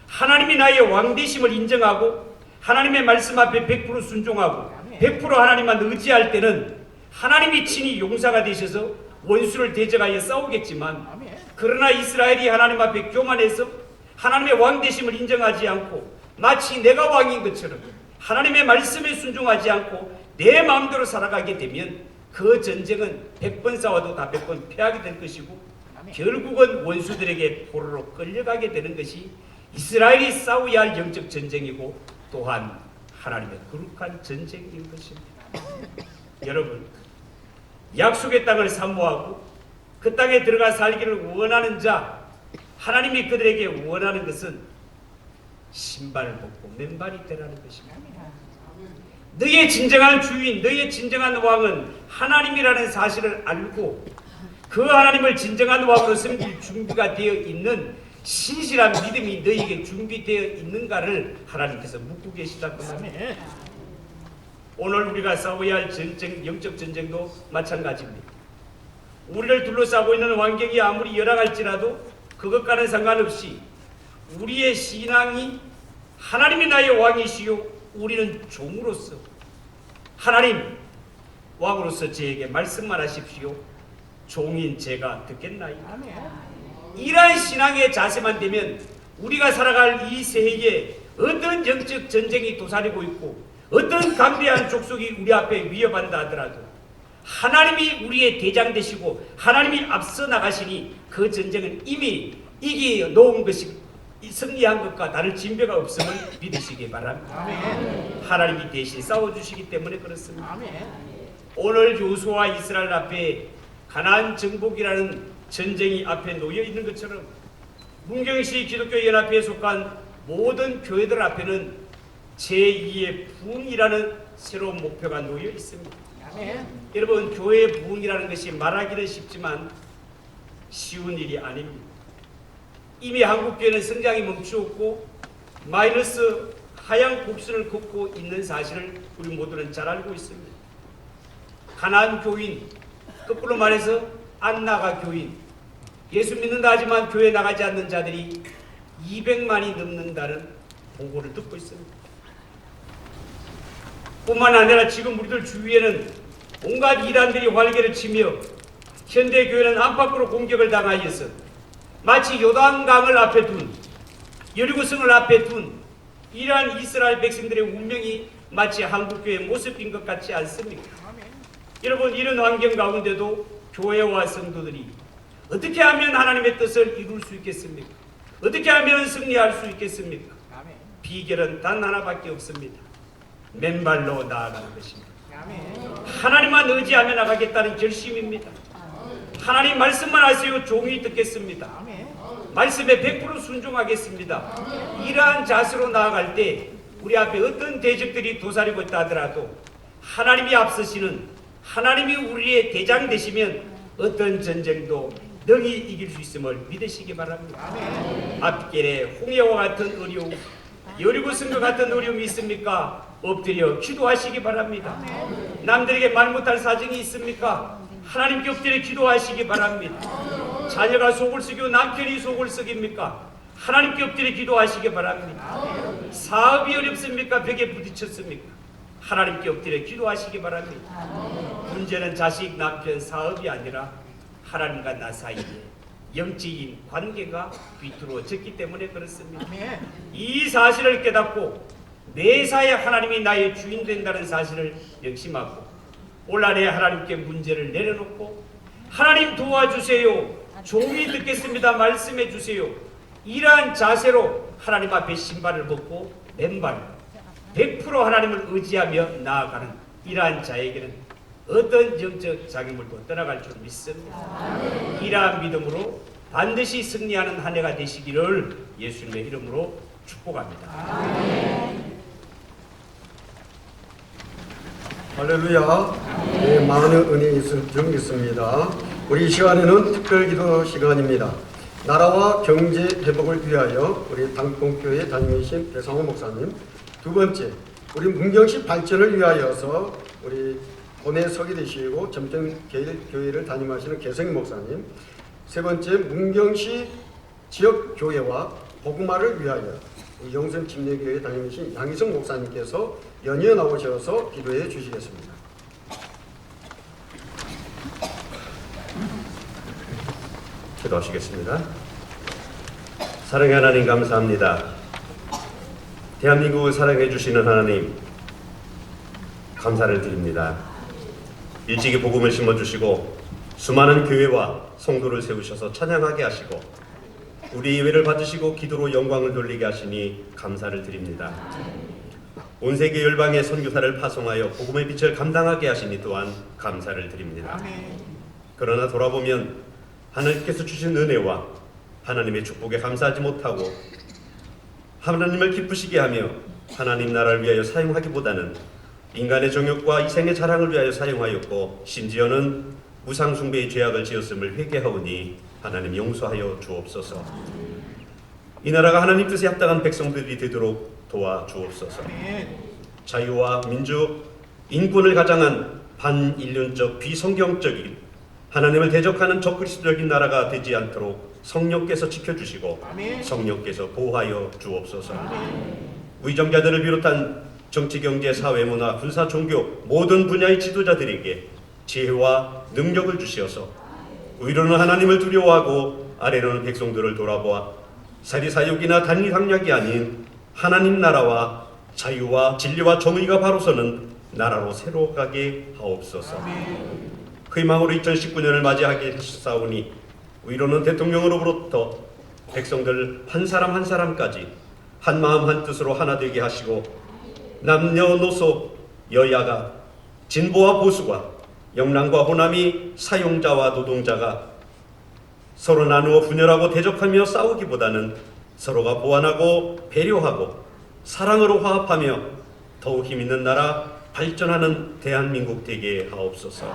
하나님이 나의 왕되심을 인정하고 하나님의 말씀 앞에 100% 순종하고 100% 하나님만 의지할 때는 하나님이 친히 용사가 되셔서 원수를 대적하여 싸우겠지만, 그러나 이스라엘이 하나님 앞에 교만해서 하나님의 왕되심을 인정하지 않고 마치 내가 왕인 것처럼 하나님의 말씀에 순종하지 않고 내 마음대로 살아가게 되면 그 전쟁은 100번 싸워도 다 100번 패하게 될 것이고 결국은 원수들에게 포로로 끌려가게 되는 것이 이스라엘이 싸워야 할 영적 전쟁이고 또한 하나님의 거룩한 전쟁인 것입니다. 여러분, 약속의 땅을 사모하고 그 땅에 들어가 살기를 원하는 자, 하나님이 그들에게 원하는 것은 신발을 벗고 맨발이 되라는 것입니다. 너의 진정한 주인, 너의 진정한 왕은 하나님이라는 사실을 알고 그 하나님을 진정한 왕으로 섬길 준비가 되어 있는 신실한 믿음이 너에게 준비되어 있는가를 하나님께서 묻고 계시다고 합니다. 오늘 우리가 싸워야 할 전쟁, 영적 전쟁도 마찬가지입니다. 우리를 둘러싸고 있는 환경이 아무리 열악할지라도 그것과는 상관없이 우리의 신앙이 하나님이 나의 왕이시요 우리는 종으로서 하나님 왕으로서 저에게 말씀만 하십시오. 종인 제가 듣겠나이다. 이러한 신앙의 자세만 되면 우리가 살아갈 이 세계에 어떤 영적 전쟁이 도사리고 있고 어떤 강대한 족속이 우리 앞에 위협한다 하더라도 하나님이 우리의 대장 되시고 하나님이 앞서 나가시니 그 전쟁은 이미 이기 놓은 것이 승리한 것과 다를 진배가 없음을 믿으시기 바랍니다. 하나님이 대신 싸워주시기 때문에 그렇습니다. 오늘 요수와 이스라엘 앞에 가나안 정복이라는 전쟁이 앞에 놓여 있는 것처럼 문경시 기독교연합회에 속한 모든 교회들 앞에는 제2의 부흥이라는 새로운 목표가 놓여 있습니다. 여러분, 교회 부흥이라는 것이 말하기는 쉽지만 쉬운 일이 아닙니다. 이미 한국교회는 성장이 멈추었고 마이너스 하향 곡선을 걷고 있는 사실을 우리 모두는 잘 알고 있습니다. 가나안 교인, 거꾸로 말해서 안 나가 교인, 예수 믿는다 하지만 교회 나가지 않는 자들이 200만이 넘는다는 보고를 듣고 있습니다. 뿐만 아니라 지금 우리들 주위에는 온갖 이단들이 활개를 치며 현대교회는 안팎으로 공격을 당하여서 마치 요단강을 앞에 둔, 여리고성을 앞에 둔 이러한 이스라엘 백성들의 운명이 마치 한국교회의 모습인 것 같지 않습니까? 여러분, 이런 환경 가운데도 교회와 성도들이 어떻게 하면 하나님의 뜻을 이룰 수 있겠습니까? 어떻게 하면 승리할 수 있겠습니까? 비결은 단 하나밖에 없습니다. 맨발로 나아가는 것입니다. 하나님만 의지하며 나가겠다는 결심입니다. 하나님 말씀만 하세요. 종이 듣겠습니다. 말씀에 100% 순종하겠습니다. 이러한 자세로 나아갈 때 우리 앞에 어떤 대적들이 도사리고 있다 하더라도 하나님이 앞서시는, 하나님이 우리의 대장 되시면 어떤 전쟁도 능히 이길 수 있음을 믿으시기 바랍니다. 앞길에 홍해와 같은 어려움, 여리고성과 같은 어려움이 있습니까? 엎드려 기도하시기 바랍니다. 남들에게 말 못할 사정이 있습니까? 하나님께 엎드려 기도하시기 바랍니다. 자녀가 속을 썩이고 남편이 속을 썩입니까? 하나님께 엎드려 기도하시기 바랍니다. 사업이 어렵습니까? 벽에 부딪혔습니까? 하나님께 엎드려 기도하시기 바랍니다. 문제는 자식, 남편, 사업이 아니라 하나님과 나 사이에 영적인 관계가 비뚤어졌기 때문에 그렇습니다. 이 사실을 깨닫고 매사에 하나님이 나의 주인 된다는 사실을 명심하고 올 한해 하나님께 문제를 내려놓고 하나님 도와주세요, 종이 듣겠습니다, 말씀해 주세요, 이러한 자세로 하나님 앞에 신발을 벗고 맨발 100% 하나님을 의지하며 나아가는 이러한 자에게는 어떤 영적 장애물도 떠나갈 줄 믿습니다. 이러한 믿음으로 반드시 승리하는 한 해가 되시기를 예수님의 이름으로 축복합니다. 할렐루야. 네, 많은 은혜가 있습니다. 우리 이 시간에는 특별 기도 시간입니다. 나라와 경제 회복을 위하여 우리 당봉교회 담임이신 배상호 목사님, 두 번째 우리 문경시 발전을 위하여서 우리 본회 서기 되시고 점정교회를 담임하시는 개성희 목사님, 세 번째 문경시 지역교회와 복음화를 위하여 영성 침례교회 담임이신 양희성 목사님께서 연이어 나오셔서 기도해 주시겠습니다. 기도하시겠습니다. 사랑의 하나님, 감사합니다. 대한민국을 사랑해 주시는 하나님, 감사를 드립니다. 일찍이 복음을 심어주시고 수많은 교회와 성도를 세우셔서 찬양하게 하시고 우리 예배를 받으시고 기도로 영광을 돌리게 하시니 감사를 드립니다. 온 세계 열방의 선교사를 파송하여 복음의 빛을 감당하게 하시니 또한 감사를 드립니다. 그러나 돌아보면 하나님께서 주신 은혜와 하나님의 축복에 감사하지 못하고 하나님을 기쁘시게 하며 하나님 나라를 위하여 사용하기보다는 인간의 정욕과 이생의 자랑을 위하여 사용하였고 심지어는 우상숭배의 죄악을 지었음을 회개하오니 하나님 용서하여 주옵소서. 이 나라가 하나님 뜻에 합당한 백성들이 되도록 도와주옵소서. 자유와 민주, 인권을 가장한 반인륜적 비성경적인 하나님을 대적하는 적그리스도적인 나라가 되지 않도록 성령께서 지켜주시고 성령께서 보호하여 주옵소서. 위정자들을 비롯한 정치, 경제, 사회, 문화, 군사, 종교 모든 분야의 지도자들에게 지혜와 능력을 주시어서 의로는 하나님을 두려워하고 아래로는 백성들을 돌아보아 사리사욕이나 단리상략이 아닌 하나님 나라와 자유와 진리와 정의가 바로서는 나라로 새로 가게 하옵소서. 그 희망으로 2019년을 맞이하게 하시사오니 위로는 대통령으로부터 백성들 한 사람 한 사람까지 한 마음 한 뜻으로 하나 되게 하시고 남녀노소 여야가 진보와 보수가 영랑과 호남이 사용자와 노동자가 서로 나누어 분열하고 대적하며 싸우기보다는 서로가 보완하고 배려하고 사랑으로 화합하며 더욱 힘있는 나라 발전하는 대한민국 되게 하옵소서.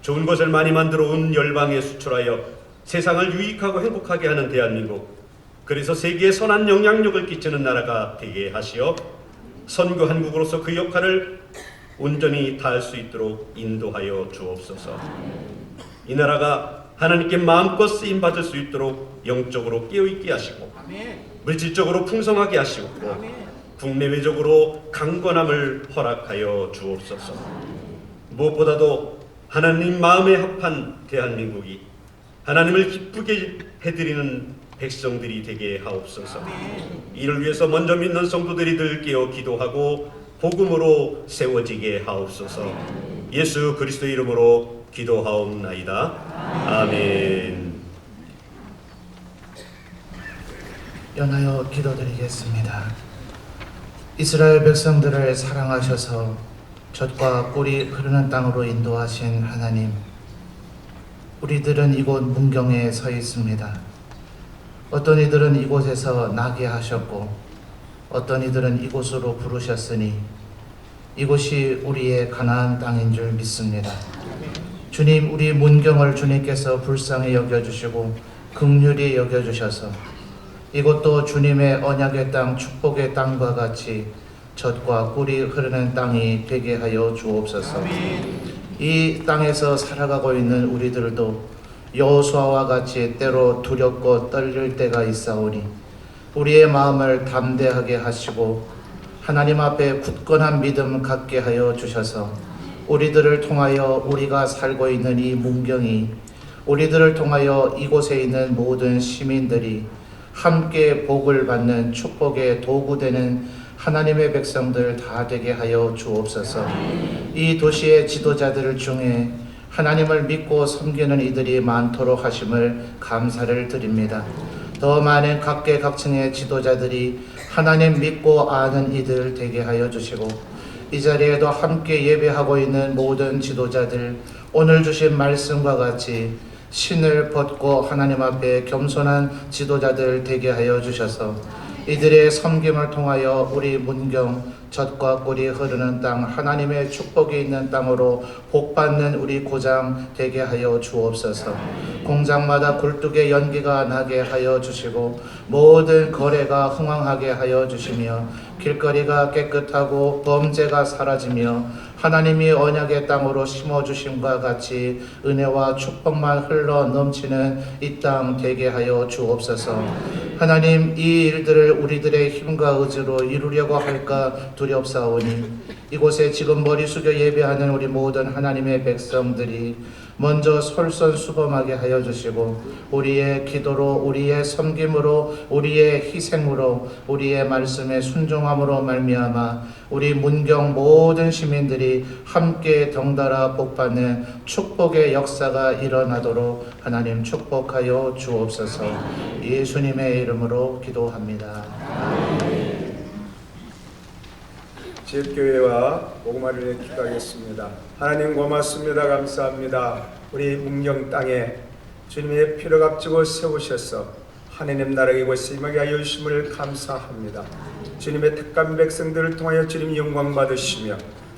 좋은 것을 많이 만들어 온 열방에 수출하여 세상을 유익하고 행복하게 하는 대한민국, 그래서 세계에 선한 영향력을 끼치는 나라가 되게 하시어 선교 한국으로서 그 역할을 온전히 다할 수 있도록 인도하여 주옵소서. 이 나라가 하나님께 마음껏 쓰임 받을 수 있도록 영적으로 깨어있게 하시고 물질적으로 풍성하게 하시고 국내외적으로 강건함을 허락하여 주옵소서. 무엇보다도 하나님 마음에 합한 대한민국이 하나님을 기쁘게 해드리는 백성들이 되게 하옵소서. 이를 위해서 먼저 믿는 성도들이 늘 깨어 기도하고 복음으로 세워지게 하옵소서. 예수 그리스도 이름으로 기도하옵나이다. 아멘. 연하여 기도드리겠습니다. 이스라엘 백성들을 사랑하셔서 젖과 꿀이 흐르는 땅으로 인도하신 하나님, 우리들은 이곳 문경에 서 있습니다. 어떤 이들은 이곳에서 나게 하셨고 어떤 이들은 이곳으로 부르셨으니 이곳이 우리의 가나안 땅인 줄 믿습니다. 주님, 우리 문경을 주님께서 불쌍히 여겨주시고 긍휼히 여겨주셔서 이곳도 주님의 언약의 땅, 축복의 땅과 같이 젖과 꿀이 흐르는 땅이 되게 하여 주옵소서. 이 땅에서 살아가고 있는 우리들도 여호수아와 같이 때로 두렵고 떨릴 때가 있사오니 우리의 마음을 담대하게 하시고 하나님 앞에 굳건한 믿음 갖게 하여 주셔서 우리들을 통하여 우리가 살고 있는 이 문경이, 우리들을 통하여 이곳에 있는 모든 시민들이 함께 복을 받는 축복의 도구되는 하나님의 백성들 다 되게 하여 주옵소서. 이 도시의 지도자들 중에 하나님을 믿고 섬기는 이들이 많도록 하심을 감사를 드립니다. 더 많은 각계각층의 지도자들이 하나님 믿고 아는 이들 되게 하여 주시고 이 자리에도 함께 예배하고 있는 모든 지도자들, 오늘 주신 말씀과 같이 신을 벗고 하나님 앞에 겸손한 지도자들 되게 하여 주셔서 이들의 섬김을 통하여 우리 문경 젖과 꿀이 흐르는 땅, 하나님의 축복이 있는 땅으로 복받는 우리 고장 되게 하여 주옵소서. 공장마다 굴뚝에 연기가 나게 하여 주시고 모든 거래가 흥황하게 하여 주시며 길거리가 깨끗하고 범죄가 사라지며 하나님이 언약의 땅으로 심어주심과 같이 은혜와 축복만 흘러 넘치는 이 땅 되게 하여 주옵소서. 하나님, 이 일들을 우리들의 힘과 의지로 이루려고 할까 두렵사오니 이곳에 지금 머리 숙여 예배하는 우리 모든 하나님의 백성들이 먼저 솔선수범하게 하여 주시고 우리의 기도로, 우리의 섬김으로, 우리의 희생으로, 우리의 말씀에 순종함으로 말미암아 우리 문경 모든 시민들이 함께 덩달아 복받는 축복의 역사가 일어나도록 하나님 축복하여 주옵소서. 예수님의 이름으로 기도합니다. 지역교회와 복음화를 기도하겠습니다. 하나님 고맙습니다. 감사합니다. 우리 문경 땅에 주님의 피를 값지고 세우셔서 하나님 나라 이곳에 임하게 하여 주심을 감사합니다. 주님의 택한 백성들을 통하여 주님 영광 받으시며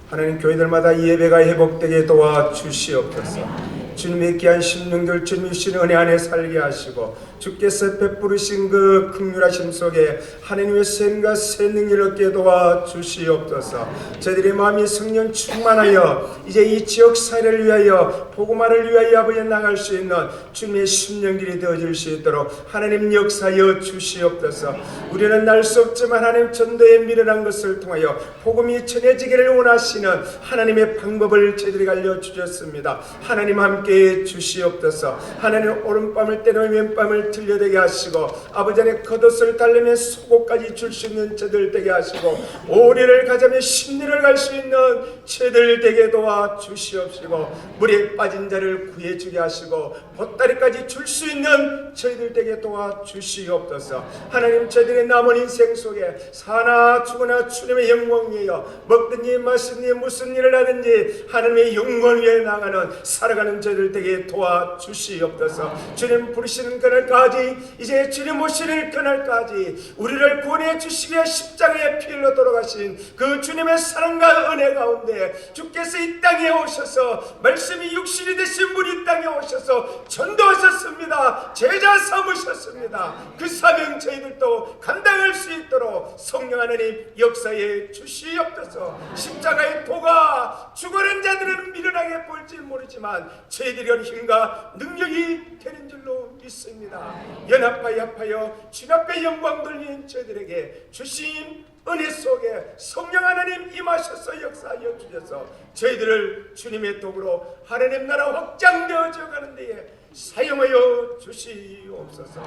하나님 교회들마다 예배가 회복되게 도와주시옵소서. 주님의 귀한 심령들 주님이 주신 은혜 안에 살게 하시고 주께서 베푸르신 그 긍휼하심 속에 하나님의 샘과 새 능력을 얻게 도와주시옵소서. 저희들의 마음이 성령 충만하여 이제 이 지역 사회를 위하여 복음화를 위하여 아버지 나갈 수 있는 주님의 심령들이 되어질 수 있도록 하나님 역사하여 주시옵소서. 우리는 날 수 없지만 하나님 전도에 미련한 것을 통하여 복음이 전해지기를 원하시는 하나님의 방법을 저희들에게 알려주셨습니다. 하나님 함께 함께해 주시옵소서. 하나님 오른밤을 때려 왼밤을 들려되게 하시고 아버지 안에 겉옷을 달래며 속옷까지 줄 수 있는 저들 되게 하시고 오리를 가자며 심리를 갈 수 있는 저들 되게 도와 주시옵시고 물에 빠진 자를 구해주게 하시고 보따리까지 줄 수 있는 저희들 되게 도와 주시옵소서. 하나님 저희들의 남은 인생 속에 사나 죽으나 주님의 영광 위하여 먹든지 마시든지 무슨 일을 하든지 하나님의 영광 위에 나가는 살아가는 저희들 되게 도와 주시옵소서. 주님 부르시는 그날까지 이제 주님 오시는 그날까지 우리를 구원해 주시기 위해 십자가의 피 흘려 돌아가신 그 주님의 사랑과 은혜 가운데 주께서 이 땅에 오셔서 말씀이 육신이 되신 분이 이 땅에 오셔서 전도하셨습니다. 제자 삼으셨습니다. 그 사명 저희들도 감당할 수 있도록 성령 하나님 역사해 주시옵소서. 십자가의 도가 죽어난 자들은 미련하게 볼지 모르지만 저희들이 힘과 능력이 되는 줄로 믿습니다. 연합하여 합하여 주님 앞에 영광 돌린 저희들에게 주신 은혜 속에 성령 하나님 임하셔서 역사하여 주셔서 저희들을 주님의 도구로 하나님 나라 확장되어져 가는 데에 사용하여 주시옵소서.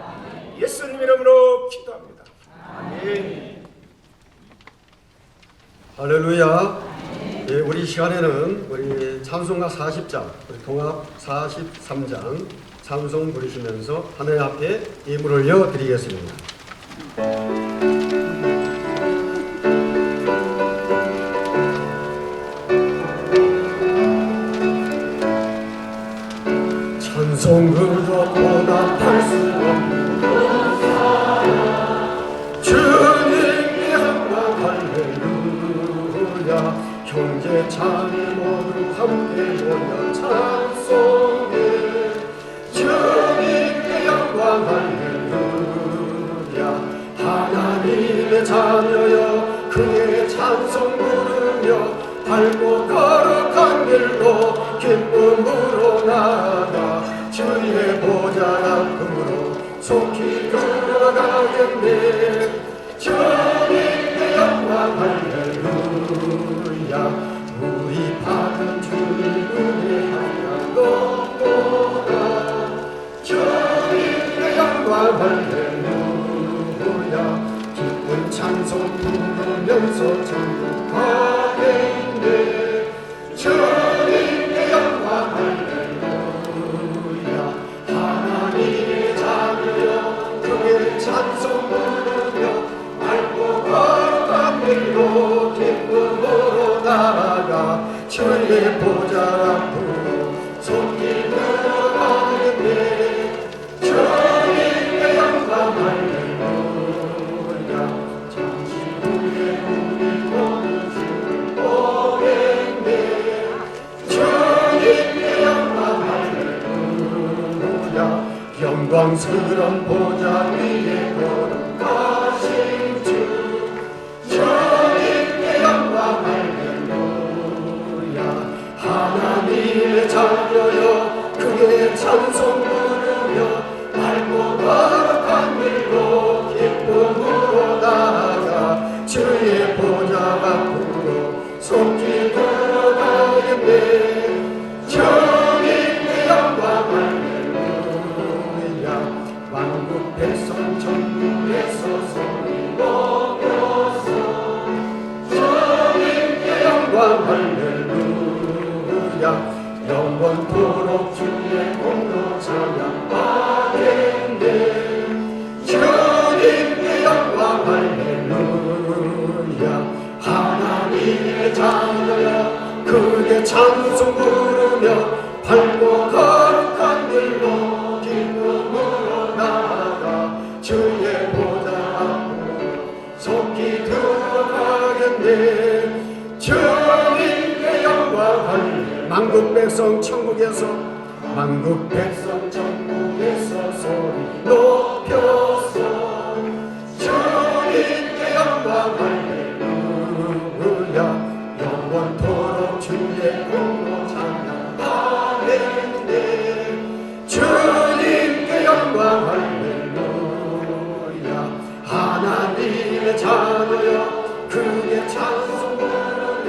예수님 이름으로 기도합니다. 아멘. 할렐루야. 예, 우리 시간에는 우리 찬송가 40장, 우리 통합 43장 찬송 부르시면서 하나님 앞에 예물을 올려 드리겠습니다. 찬송으로 보답할 수 없는 주님의 영광 할렐루야. 형제 자매 모두 함께 모여 찬송해 주님의 영광 할렐루야. 하나님의 자녀여 그의 찬송 부르며 밝고 거룩한 길로 기쁨으로 나아가 주의 보좌 앞으로 속히 들어가겠네. 주님의 영광 할렐루야. 우리 받은 주님 은혜 하나 높보다 주님의 영광 할렐루야. 기쁜 찬송 부르면서 천국 가겠네. 주님의 영광 할렐루야. 하나님의 자녀여 그의 찬송 부르며 밝고 거룩한 길로 기쁨으로 나아가 주의 보좌 앞으로 속히 들어가겠네. 주님의 영광 할렐루야. 잠시 후에 우리 모두 주를 보겠네. 주님의 영광 할렐루야. 영광스런 보좌 위에 거룩하신 주 주님의 영광 할렐루야. 하나님의 자녀여 그의 찬송 부르며 밝고 거룩한 길로 기쁨으로 나아가 주의 보좌 앞으로 속히 들어가겠네. 주님의 영광 할렐루야. 만국 백성 천국에서 소리 높여서 주님의 영광 할렐루야. 영원토록 주의 공로 찬양하겠네. 주님의 영광 할렐루야. 하나님의 자녀여 그의 찬송 부르며 밝고 거룩한 길로 기쁨으로 나아가 주의 보좌 앞으로 속히 들어가겠네. 주님의 영광 할렐루야. 만국 백성 천국에서 만국 백성 천국에서 소리 높여서 주님의 영광 할렐루야. 영원토록 주의 공로 찬양하겠네. 주님의 영광 할렐루야. 하나님의 자녀여 그의 찬송 부르며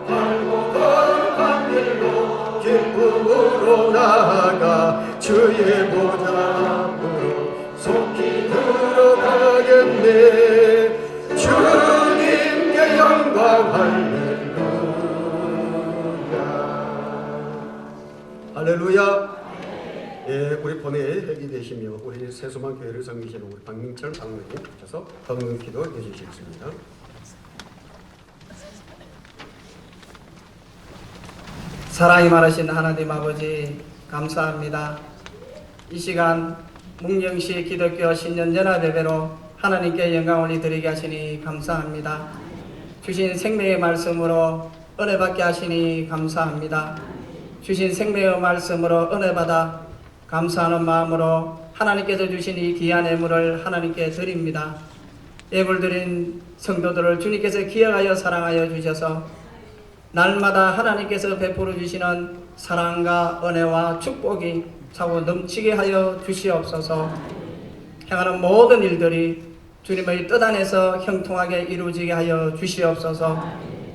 밝고 거룩한 길로 기쁨으로 나 나아가 주의 보좌 앞으로 속히 들어가겠네. 주님께 영광 할렐루야. 할렐루야. 예, 우리 본회의 회기 되시며 우리 세수만 교회를 섬기시는 우리 박민철 장로님 오셔서 건강 기도해 주시겠습니다. 사랑이 많으신 하나님 아버지 감사합니다. 이 시간 문경시 기독교 신년연합예배로 하나님께 영광을 드리게 하시니 감사합니다. 주신 생명의 말씀으로 은혜 받게 하시니 감사합니다. 주신 생명의 말씀으로 은혜 받아 감사하는 마음으로 하나님께서 주신 이 귀한 예물을 하나님께 드립니다. 예물 드린 성도들을 주님께서 기억하여 사랑하여 주셔서 날마다 하나님께서 베풀어 주시는 사랑과 은혜와 축복이 차고 넘치게 하여 주시옵소서. 행하는 모든 일들이 주님의 뜻 안에서 형통하게 이루어지게 하여 주시옵소서.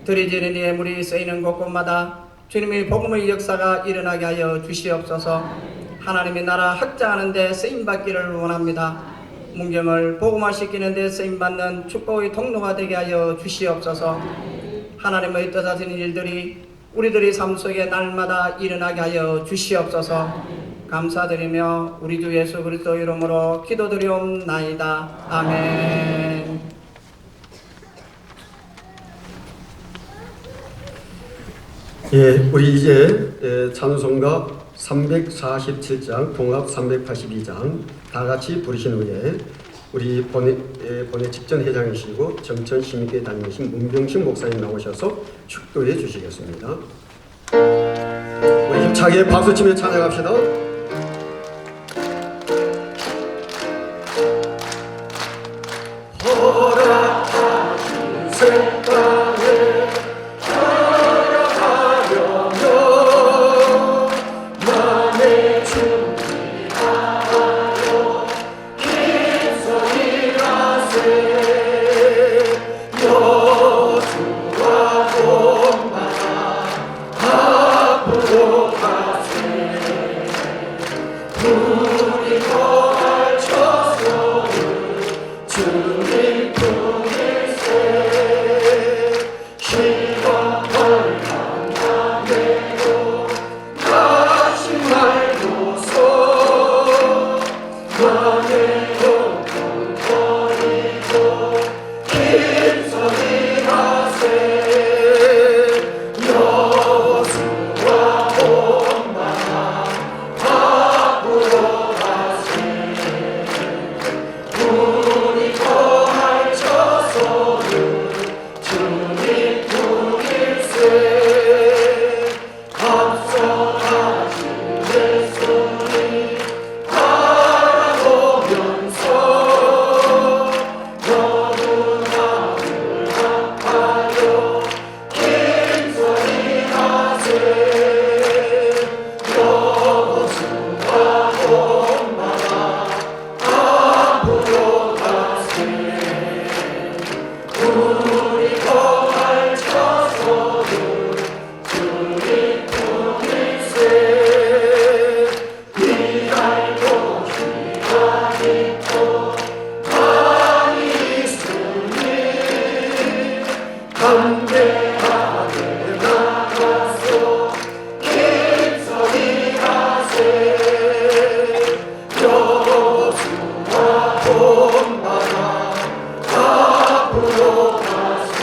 드려지는 예물이 쓰이는 곳곳마다 주님의 복음의 역사가 일어나게 하여 주시옵소서. 하나님의 나라 확장하는 데 쓰임받기를 원합니다. 문경을 복음화시키는 데 쓰임받는 축복의 통로가 되게 하여 주시옵소서. 하나님의 뜻하신 일들이 우리들의 삶 속에 날마다 일어나게 하여 주시옵소서. 감사드리며 우리 주 예수 그리스도 이름으로 기도드리옵나이다. 아멘. 예, 우리 이제 찬송가 347장, 종합 382장 다 같이 부르신 후에 우리 본회 직전 회장이시고 정천 시민교회 다니신 문병식 목사님 나오셔서 축도해 주시겠습니다. 우리 힘차게 박수치며 찬양합시다. 허락하신 생땅에 살아가려면 맘에 준비하여 힘써이라세 여수와 본받아 앞으로 가세 우리 거할쳐서는 주님 통일세 시간을 만나매로 다시 말고서 맘에 욕을 버리고 힘써이 하세 여수와 본받아 앞으로 가세 우리 거할쳐서는 주님 통일세 앞서가신 예수님 바라보면서 너무나를 아파요 힘써이 하세 여수와 본받아 앞으로 가세 우리 거할쳐서는 주님 통일세 위할 곳이 아직도 많이 있으니 담대하게 나가서 힘써이 하세 여수와 본받아 앞으로 가세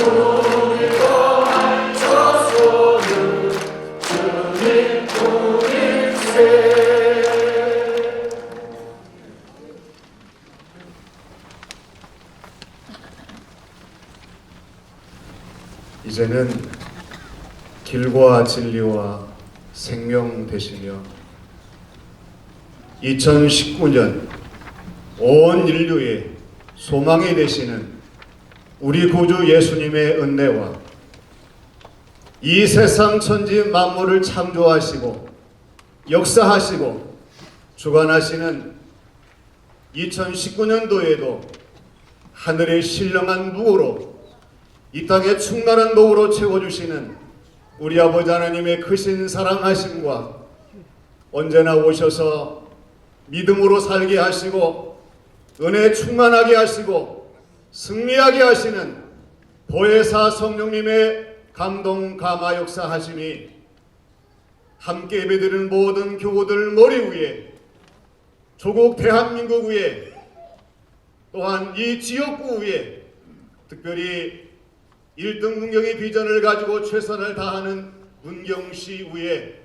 우리 거할쳐서는 주님 통일세. 이제는 길과 진리와 생명 되시며 2019년 온 인류의 소망이 되시는 우리 구주 예수님의 은혜와 이 세상 천지 만물을 창조하시고 역사하시고 주관하시는 2019년도에도 하늘의 신령한 누구로 이 땅의 충만한 복으로 채워주시는 우리 아버지 하나님의 크신 사랑하심과 언제나 오셔서 믿음으로 살게 하시고 은혜 충만하게 하시고 승리하게 하시는 보혜사 성령님의 감동 감화 역사하심이 함께 예배드리는 모든 교우들 머리 위에 조국 대한민국 위에 또한 이 지역구 위에 특별히 1등 문경의 비전을 가지고 최선을 다하는 문경시 위에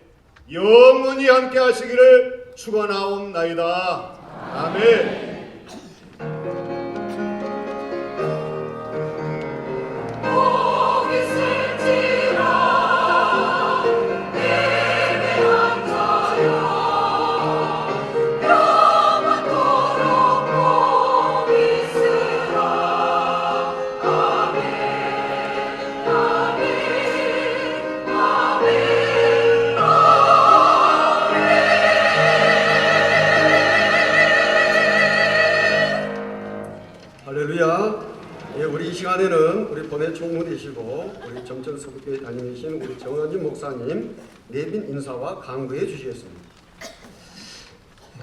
영원히 함께 하시기를 축원하옵나이다. 아멘. 복 있을지라 예배한 자여 영원토록 복 있으라. 아멘 아멘 아멘 할렐루야. 예, 우리 이 시간에는 우리 본회 총무되시고 우리 점천서구교회 다니신 우리 정원진 목사님 내빈 인사와 강구해 주시겠습니다.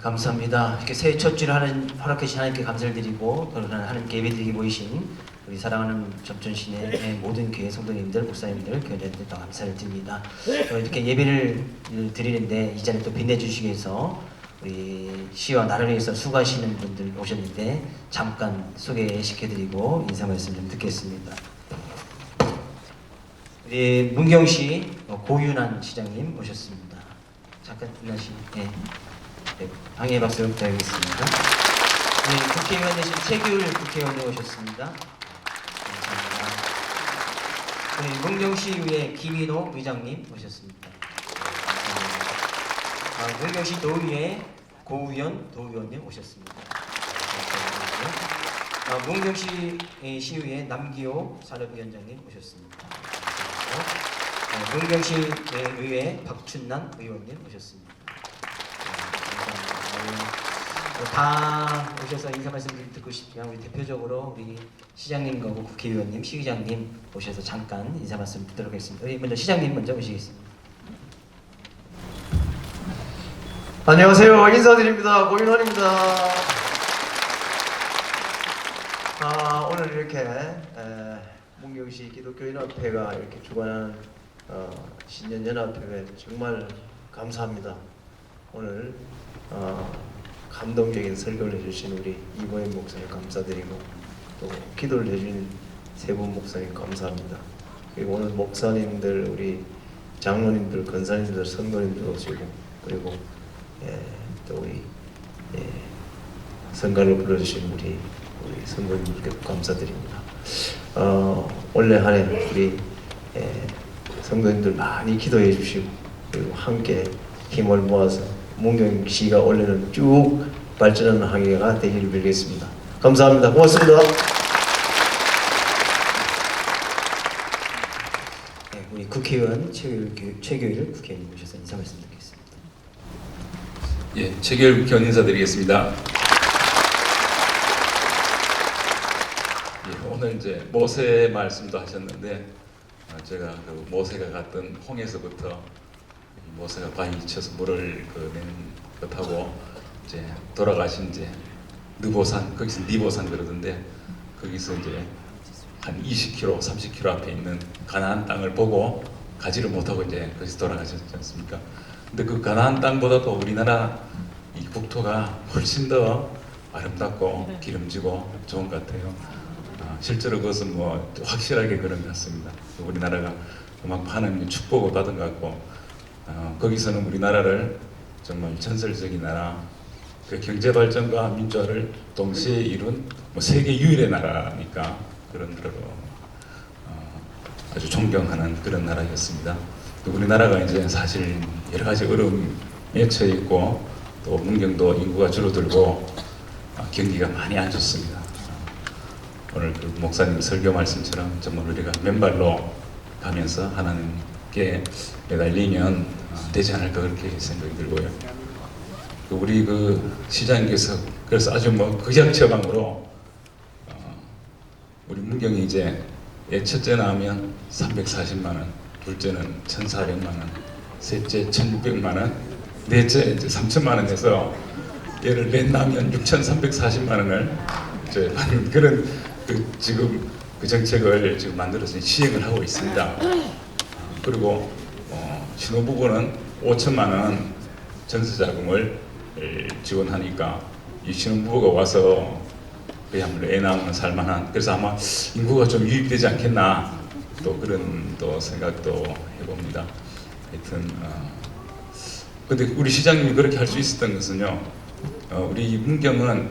감사합니다. 이렇게 새해 첫 주를 허락해 주신 하나님께 감사를 드리고 하나님께 예배드리기 모이신 우리 사랑하는 점천시내 모든 교회 성도님들, 목사님들, 교회들도 감사를 드립니다. 이렇게 예배를 드리는데 이 자리를 또 빛내주시기 위해서 우리 시와 나를 위해서 수고하시는 분들 오셨는데 잠깐 소개시켜드리고 인사 말씀 좀 듣겠습니다. 우리 문경시 고윤환 시장님 오셨습니다. 잠깐 네, 방해 박수 부탁드리겠습니다. 네, 국회의원 되신 최규일 국회의원님 오셨습니다. 감사합니다. 네, 문경시의회 김인호 의장님 오셨습니다. 감사합니다. 문경시 도의회 고우현 도의원님 오셨습니다. 문경시 시의회 남기호 산업위원장님 오셨습니다. 문경시 의회 박춘남 의원님 오셨습니다. 다 오셔서 인사 말씀 듣고 싶지만 우리 대표적으로 우리 시장님과 국회의원님, 시의장님 오셔서 잠깐 인사 말씀 듣도록 하겠습니다. 우리 먼저 시장님 먼저 오시겠습니다. 안녕하세요. 인사드립니다. 고윤환입니다. 오늘 이렇게 문경시 기독교연합회가 이렇게 주관하는 신년연합회에 정말 감사합니다. 오늘 감동적인 설교를 해주신 우리 이보현 목사님 감사드리고 또 기도를 해주신 세 분 목사님 감사합니다. 그리고 오늘 목사님들, 우리 장로님들, 권사님들, 성도님들 오시고 그리고 또 우리 성가를 불러주신 우리 성도님들께 감사드립니다. 올해 한 해 우리 성도님들 많이 기도해 주시고 그리고 함께 힘을 모아서 문경시가 올해는 쭉 발전하는 항해가 되기를 빌겠습니다. 감사합니다. 고맙습니다. 네, 우리 국회의원 최규일 국회의원님 오셔서 인사 말씀 드리겠습니다. 예, 최규일 국회의원 인사드리겠습니다. 예, 오늘 이제 모세 말씀도 하셨는데 제가 그 모세가 갔던 홍해서부터 모세가 바위 쳐서 물을 낸 것하고 이제 돌아가신 이제 느보산, 거기서 니보산 그러던데 거기서 이제 한 20km, 30km 앞에 있는 가나안 땅을 보고 가지를 못하고 이제 거기서 돌아가셨지 않습니까? 근데 그 가나안 땅보다도 우리나라 이 국토가 훨씬 더 아름답고 기름지고 좋은 것 같아요. 실제로 그것은 뭐 확실하게 그런 것 같습니다. 우리나라가 그만큼 하나님의 축복을 받은 것 같고 거기서는 우리나라를 정말 전설적인 나라, 그 경제 발전과 민주화를 동시에 이룬 뭐 세계 유일의 나라니까 그런 나라로 아주 존경하는 그런 나라였습니다. 또 우리나라가 이제 사실 여러 가지 어려움에 처해 있고 또 문경도 인구가 줄어들고 경기가 많이 안 좋습니다. 오늘 그 목사님 설교 말씀처럼 정말 우리가 맨발로 가면서 하나님께 매달리면 되지 않을까 그렇게 생각이 들고요. 우리 그 시장님께서 그래서 아주 뭐 극약 처방으로 우리 문경이 이제 첫째 나오면 340만 원 둘째는 1,400만 원, 셋째 1,600만 원, 넷째 이제 3천만 원 해서 얘를 낸다면 6,340만 원을 이제 받는 그런 지금 그 정책을 지금 만들어서 시행을 하고 있습니다. 그리고 신혼부부는 5천만 원 전세자금을 지원하니까 이 신혼부부가 와서 그야말로 애 낳으면 살만한, 그래서 아마 인구가 좀 유입되지 않겠나 또 그런 또 생각도 해봅니다. 하여튼 근데 우리 시장님이 그렇게 할 수 있었던 것은요, 우리 문경은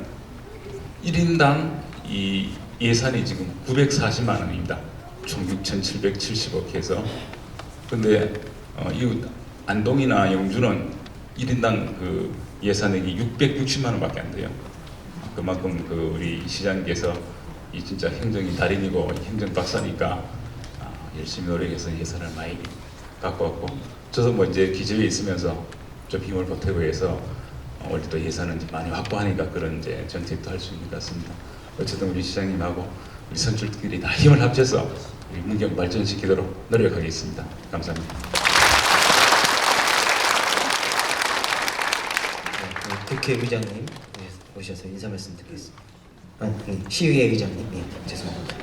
1인당 이 예산이 지금 940만 원입니다. 총 6,770억 해서. 근데 이웃 안동이나 영주는 1인당 그 예산액이 660만 원밖에 안 돼요. 그만큼 그 우리 시장님께서 이 진짜 행정이 달인이고 행정 박사니까 열심히 노력해서 예산을 많이 갖고 왔고, 저도 뭐 이제 기재위에 있으면서 좀 힘을 보태고 해서 올해 또 예산은 이제 많이 확보하니까 그런 이제 정책도 할 수 있는 것 같습니다. 어쨌든 우리 시장님하고 우리 선출들이 다 힘을 합쳐서 우리 문경 발전시키도록 노력하겠습니다. 감사합니다. 국회의장님 오셔서 인사 말씀 드리겠습니다. 시의회 의장님, 죄송합니다.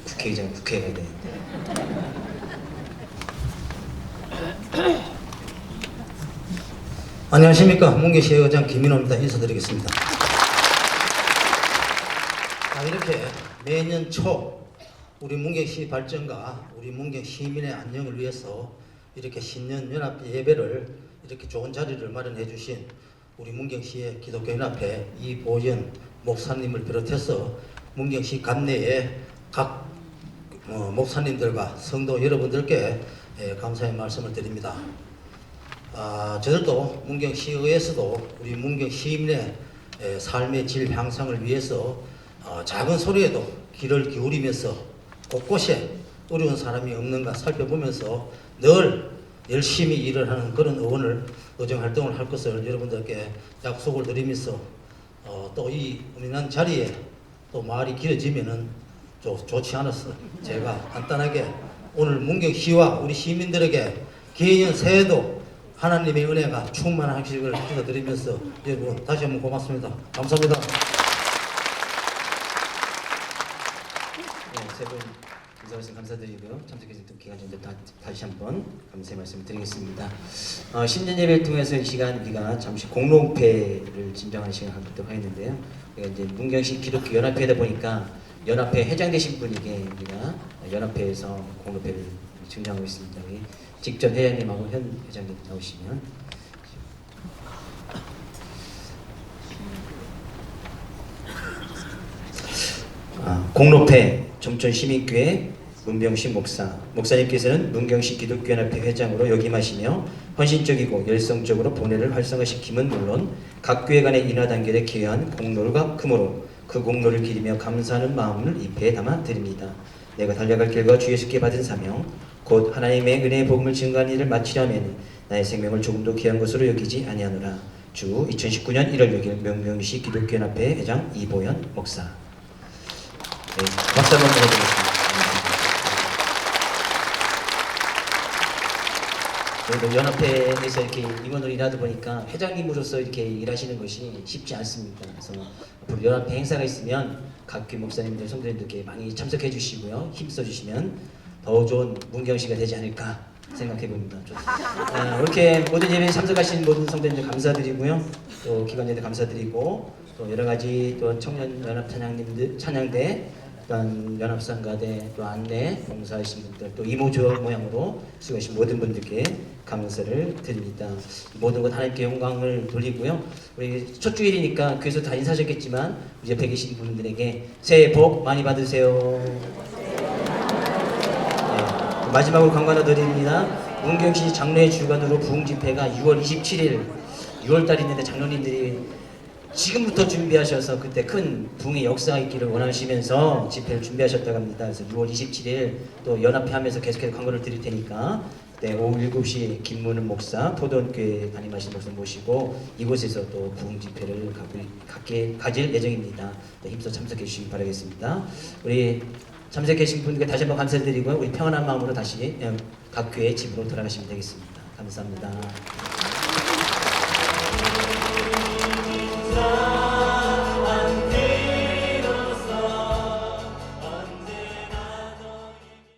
국회의장 국회에 가야 되는데. 안녕하십니까. 문경시의 의장 김민호입니다. 인사드리겠습니다. 이렇게 매년 초 우리 문경시 발전과 우리 문경 시민의 안녕을 위해서 이렇게 신년 연합 예배를 이렇게 좋은 자리를 마련해 주신 우리 문경시의 기독교연합회 이보연 목사님을 비롯해서 문경시 관내의 각 목사님들과 성도 여러분들께 감사의 말씀을 드립니다. 저들도 문경시의회에서도 우리 문경 시민의 삶의 질 향상을 위해서 작은 소리에도 귀를 기울이면서 곳곳에 어려운 사람이 없는가 살펴보면서 늘 열심히 일을 하는 그런 의정활동을 할 것을 여러분들께 약속을 드리면서 또 이 은행한 자리에 또 말이 길어지면은 좀 좋지 않아서 제가 간단하게 오늘 문경시와 우리 시민들에게 기해년 새해도 하나님의 은혜가 충만하시기를 기도드리면서 여러분 다시 한번 고맙습니다. 감사합니다. 세 분 인사 말씀 감사드리고요. 참석해주신 기관장들 다시 한번 감사의 말씀을 드리겠습니다. 신년 예배를 통해서 이 시간 우리가 잠시 공로패를 진정하는 시간을 갖도록 하였는데요. 우리가 이제 문경시 기독교 연합회다 보니까 연합회 회장 되신 분에게 우리가 연합회에서 공로패를 증정하고 있습니다. 우리 직전 회장님하고 현 회장님 나오시면. 공로패 점촌시민교회 문병식 목사님께서는 문경시 기독교연합회 회장으로 역임하시며 헌신적이고 열성적으로 본회를 활성화시킴은 물론 각 교회 간의 인하 단결에 기여한 공로가 크므로 그 공로를 기리며 감사하는 마음을 이 배에 담아 드립니다. 내가 달려갈 길과 주 예수께 받은 사명 곧 하나님의 은혜의 복음을 증거하는 일을 마치려면 나의 생명을 조금도 귀한 것으로 여기지 아니하노라. 주 2019년 1월 6일 문경시 기독교연합회 회장 이보연 목사. 네, 박수 한번 보내드리겠습니다. 연합회에서 이렇게 임원으로 일하다 보니까 회장님으로서 이렇게 일하시는 것이 쉽지 않습니다. 그래서 앞으로 연합회 행사가 있으면 각 교회 목사님들, 성도님들께 많이 참석해 주시고요. 힘써 주시면 더 좋은 문경시가 되지 않을까 생각해 봅니다. 이렇게 모든 예배에 참석하신 모든 성도님들 감사드리고요. 또 기관장들 감사드리고 또 여러 가지 또 청년 연합 찬양대 또한 연합상가대 또 안내 봉사하신 분들 또 이모조 모양으로 수고하신 모든 분들께 감사를 드립니다. 모든 것 하나님께 영광을 돌리고요. 우리 첫 주일이니까 교회에서 다 인사하셨겠지만 우리 옆에 계신 분들에게 새해 복 많이 받으세요. 네, 마지막으로 광고 하나 드립니다. 문경시 장로회 주관으로 부흥집회가 6월 27일 6월달이 있는데 장로님들이 지금부터 준비하셔서 그때 큰 부흥의 역사가 있기를 원하시면서 집회를 준비하셨다고 합니다. 그래서 6월 27일 또 연합회 하면서 계속해서 광고를 드릴 테니까 그때 오후 7시 김문은 목사 포도원교회 담임하신 목사 모시고 이곳에서 또 부흥 집회를 가질 예정입니다. 네, 힘써 참석해 주시기 바라겠습니다. 우리 잠재 계신 분께 다시 한번 감사드리고요. 우리 평안한 마음으로 다시 각 교회 집으로 돌아가시면 되겠습니다. 감사합니다.